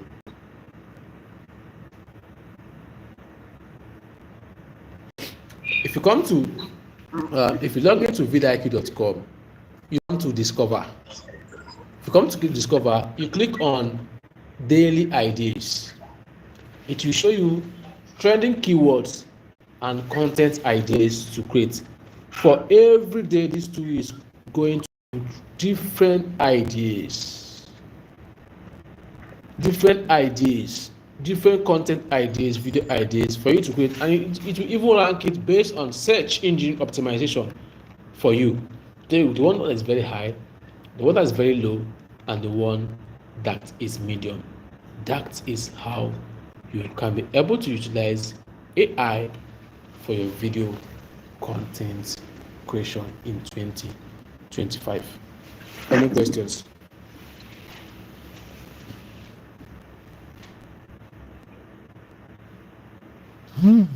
Speaker 1: If you come to if you log into vidiq.com, you want to discover. If you come to click discover, you click on daily ideas. It will show you trending keywords and content ideas to create. For every day, this tool is going to different ideas, different content ideas, video ideas for you to create, and it will even rank it based on search engine optimization for you. The one that is very high, the one that is very low, and the one that is medium. That is how you can be able to utilize AI for your video content creation in 2025. Any questions? Any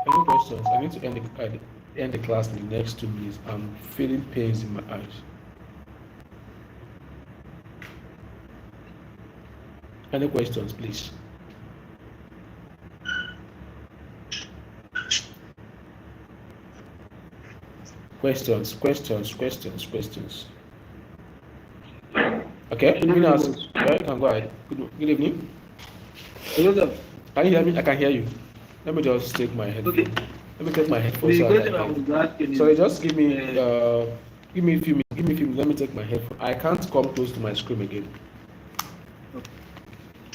Speaker 1: questions? I need to end the class in the next 2 minutes. I'm feeling pains in my eyes. Any questions, please? Questions. Okay, you can ask. Yeah, you can go ahead. Good evening.
Speaker 6: Hello, sir.
Speaker 1: Can you hear me? I can hear you. Let me just take my headphone.
Speaker 6: Okay.
Speaker 1: Let me take my headphone.
Speaker 6: The
Speaker 1: So
Speaker 6: question I was asking
Speaker 1: sorry,
Speaker 6: is,
Speaker 1: just give me a few minutes. Let me take my headphone. I can't come close to my screen again.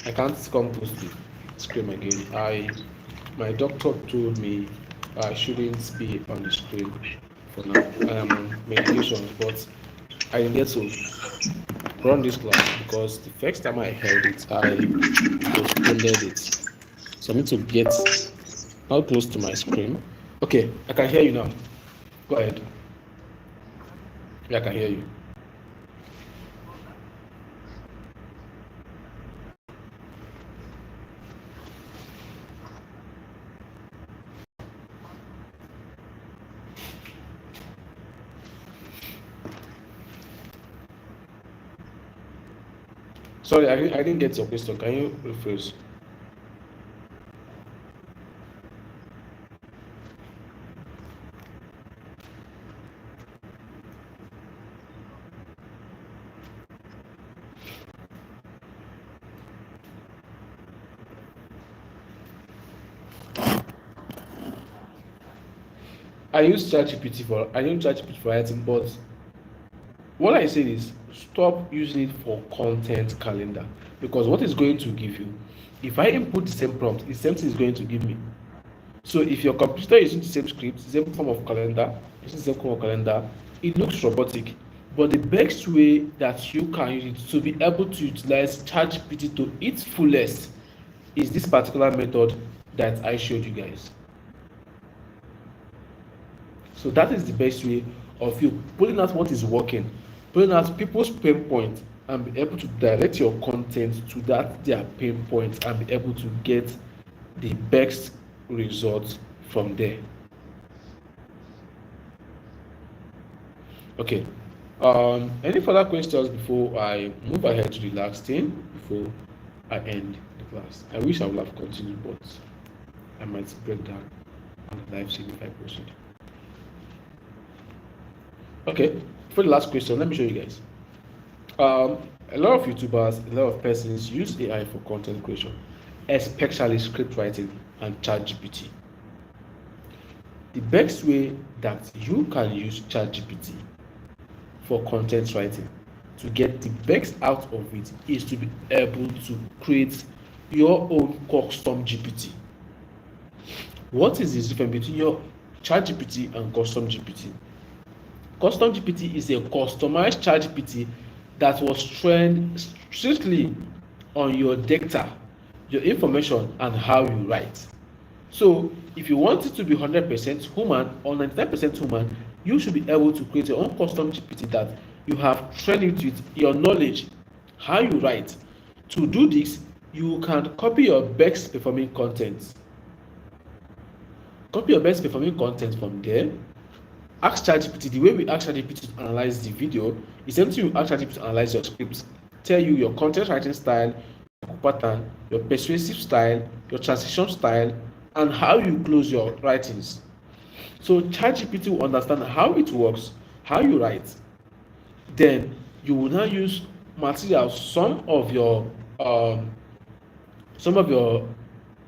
Speaker 1: I can't come close to the screen again. My doctor told me I shouldn't be on the screen for now. I am on medication, but I didn't get to run this class because the first time I held it, I postponed it. So I need to get how close to my screen. Okay, I can hear you now. Go ahead. Yeah, I can hear you. Sorry, I didn't get your question. Can you rephrase? I use ChatGPT for writing, but what I say is stop using it for content calendar, because what is going to give you, if I input the same prompt, the same thing is going to give me. So if your computer is using the same script, the same form of calendar, it looks robotic. But the best way that you can use it to be able to utilize ChatGPT to its fullest is this particular method that I showed you guys. So that is the best way of you pulling out what is working, pulling out people's pain point, and be able to direct your content to that their pain point and be able to get the best results from there. Okay. Any further questions before I move ahead to the last thing before I end the class? I wish I would have continued, but I might break down on the live stream if I proceed. Okay, for the last question, let me show you guys. A lot of YouTubers, a lot of persons use AI for content creation, especially script writing and ChatGPT. The best way that you can use ChatGPT for content writing to get the best out of it is to be able to create your own custom GPT. What is the difference between your ChatGPT and custom GPT? Custom GPT is a customized ChatGPT that was trained strictly on your data, your information, and how you write. So if you want it to be 100% human or 99% human, you should be able to create your own custom GPT that you have trained it with your knowledge, how you write. To do this, you can copy your best performing content. Copy your best performing content from there. Ask ChatGPT. The way we ask ChatGPT to analyze the video is same thing you ask ChatGPT to analyze your script. Tell you your content writing style, your pattern, your persuasive style, your transition style, and how you close your writings. So ChatGPT will understand how it works, how you write. Then you will now use materials, some of your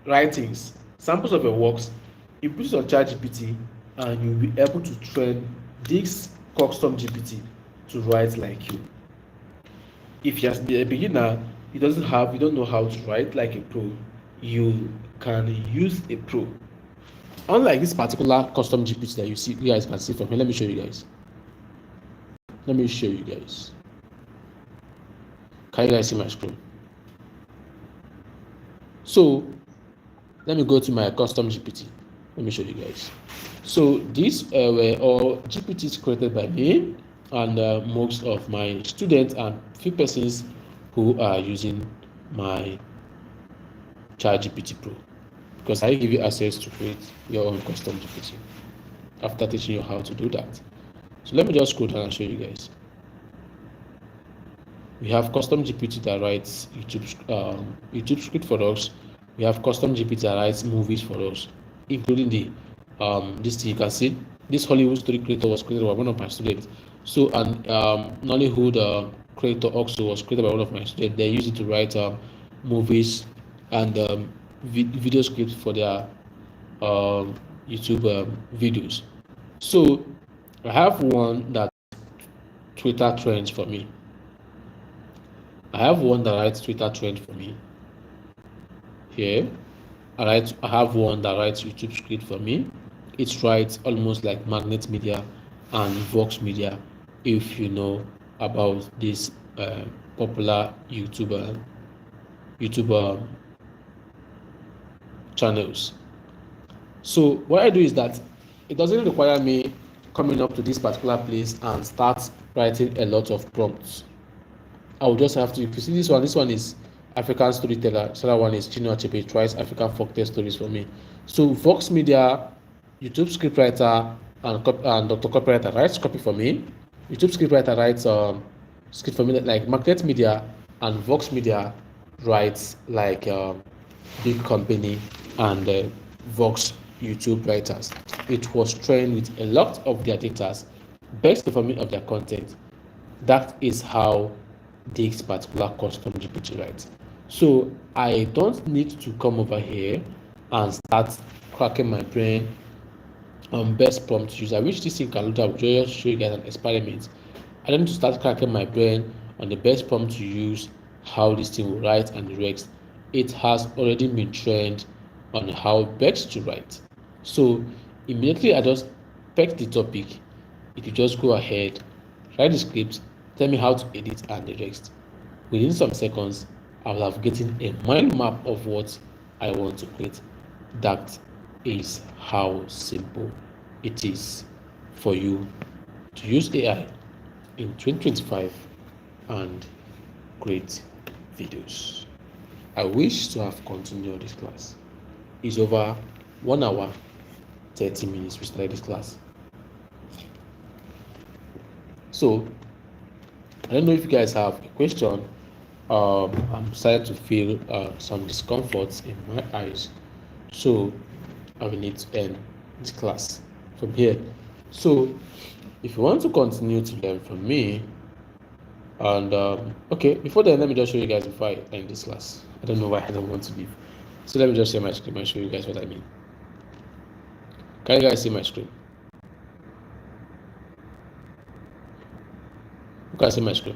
Speaker 1: writings, samples of your works, input it on ChatGPT, and you'll be able to train this custom GPT to write like you. If you're a beginner, you don't know how to write like a pro, you can use a pro. Unlike this particular custom GPT that you guys can see from here, let me show you guys. Can you guys see my screen? So let me go to my custom GPT. Let me show you guys. So these were all GPTs created by me and most of my students and few persons who are using my ChatGPT Pro. because I give you access to create your own custom GPT after teaching you how to do that. So let me just scroll down and show you guys. We have custom GPT that writes YouTube script for us. We have custom GPT that writes movies for us, including the this thing. You can see this Hollywood story creator was created by one of my students. So and Nollywood creator also was created by one of my students. They use it to write movies and video scripts for their YouTube videos. So I have one that Twitter trends for me. I have one that writes Twitter trend for me. Here, I have one that writes YouTube script for me. It writes almost like Magnet Media and Vox Media, if you know about this popular YouTube channels. So what I do is that it doesn't require me coming up to this particular place and start writing a lot of prompts. I will just have to, if you see this one is African Storyteller, this other one is Chinua Achebe. It writes African folktale stories for me. So Vox Media, YouTube scriptwriter and Dr. Copywriter writes copy for me. YouTube scriptwriter writes script for me, like Magnet Media, and Vox Media writes like big company and Vox YouTube writers. It was trained with a lot of their data based for me of their content. That is how this particular custom GPT writes. So I don't need to come over here and start cracking my brain on best prompt to use. I wish this thing can load up. Just show you guys an experiment. I don't need to start cracking my brain on the best prompt to use, how this thing will write and the rest. It has already been trained on how best to write. So immediately I just pick the topic. It will just go ahead, write the script, tell me how to edit and the rest. Within some seconds, I will have gotten a mind map of what I want to create. That is how simple it is for you to use AI in 2025 and create videos. I wish to have continued this class. It's over 1 hour, 30 minutes we started this class. So I don't know if you guys have a question. I'm starting to feel some discomfort in my eyes, so I will need to end this class from here. So if you want to continue to learn from me, and okay, before then, let me just show you guys before I end this class. I don't know why I don't want to leave. So let me just share my screen and show you guys what I mean. Can you guys see my screen? You can see my screen.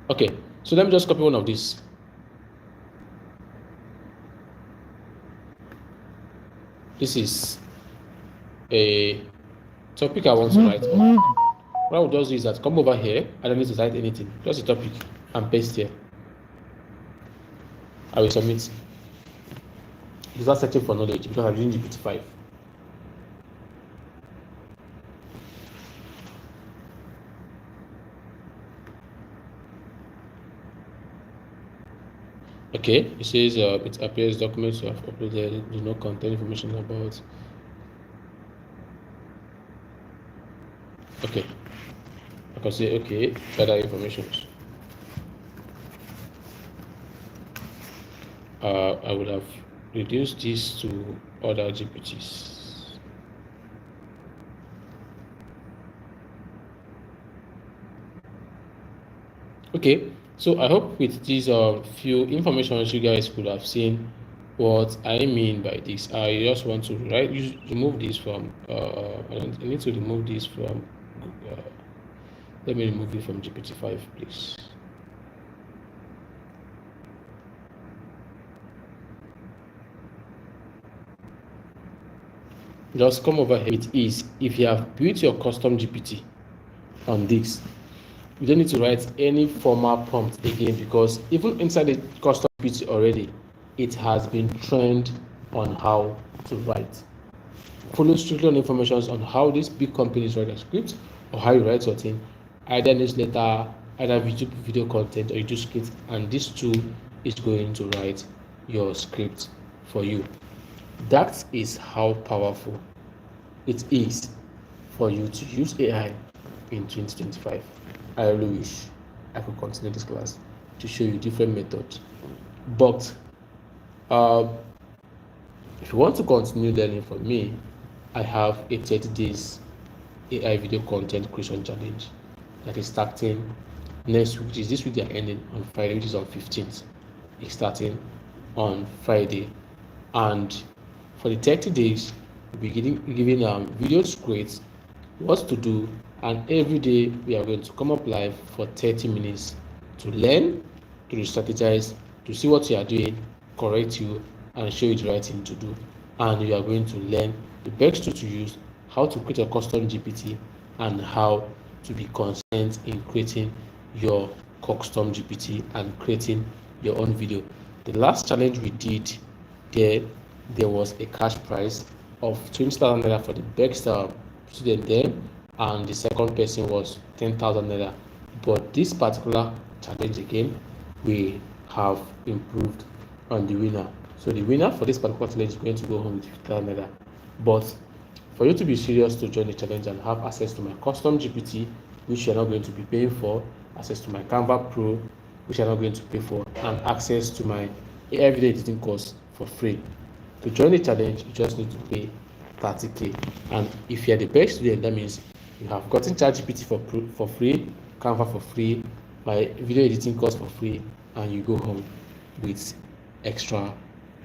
Speaker 1: Okay, so let me just copy one of these. This is a topic I want to write on. What I will just do is that come over here. I don't need to write anything, just a topic, and paste here. I will submit. It's not searching for knowledge because I'm using GPT-5. Okay, it says it appears documents you have uploaded do not contain information about. Okay, I can say okay, further information. I would have reduced this to other GPTs. Okay, so I hope with these few information you guys could have seen what I mean by this. I just want to remove this from I need to remove this from let me remove it from GPT-5, please. Just come over here with ease. If you have built your custom GPT on this, you don't need to write any formal prompt again, because even inside the custom GPT already, it has been trained on how to write. Follow strictly on information on how these big companies write a script or how you write something, either newsletter, either video content, or you do script, and these two is going to write your script for you. That is how powerful it is for you to use AI in 2025. I really wish I could continue this class to show you different methods. But if you want to continue learning from me, I have a 30 days AI video content creation challenge that is starting next week, which is this week. They are ending on Friday, which is on 15th. It's starting on Friday, and for the 30 days, we'll be giving video scripts, what to do, and every day we are going to come up live for 30 minutes to learn, to strategize, to see what you are doing, correct you, and show you the right thing to do. And you are going to learn the best tool to use, how to create a custom GPT, and how to be consistent in creating your custom GPT and creating your own video. The last challenge we did, there was a cash prize of 20,000 naira for the best student there, and the second person was 10,000 naira. But this particular challenge again, we have improved on the winner. So the winner for this particular challenge is going to go home with 50,000 naira. But for you to be serious to join the challenge and have access to my custom GPT, which you're not going to be paying for, access to my Canva Pro, which you're not going to pay for, and access to my AI video editing course for free. To join the challenge, you just need to pay 30k. And if you're the best student, that means you have gotten ChatGPT for free, Canva for free, my video editing course for free, and you go home with extra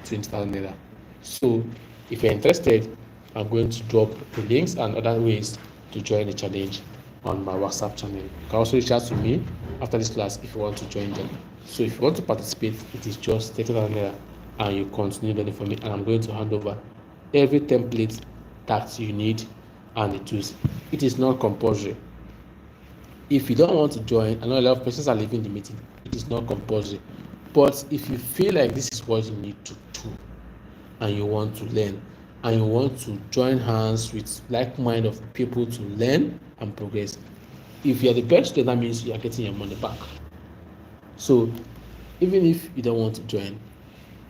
Speaker 1: 20,000 naira. So if you're interested, I'm going to drop the links and other ways to join the challenge on my WhatsApp channel. You can also reach out to me after this class if you want to join them. So if you want to participate, it is just 30,000 naira, and you continue learning from me, and I'm going to hand over every template that you need and the tools. It is not compulsory. If you don't want to join, I know a lot of persons are leaving the meeting. It is not compulsory. But if you feel like this is what you need to do, and you want to learn, and you want to join hands with like-minded of people to learn and progress, if you're the best student, that means you are getting your money back. So even if you don't want to join,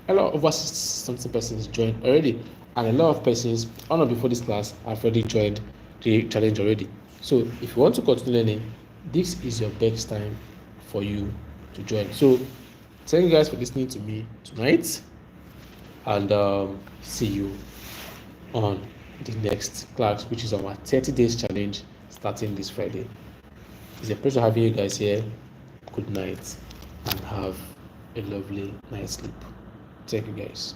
Speaker 1: a lot of us, something persons joined already, and a lot of persons, before this class, have already joined the challenge already. So if you want to continue learning, this is your best time for you to join. So thank you guys for listening to me tonight, and see you on the next class, which is our 30 days challenge starting this Friday. It's a pleasure having you guys here. Good night and have a lovely night's sleep. Thank you guys.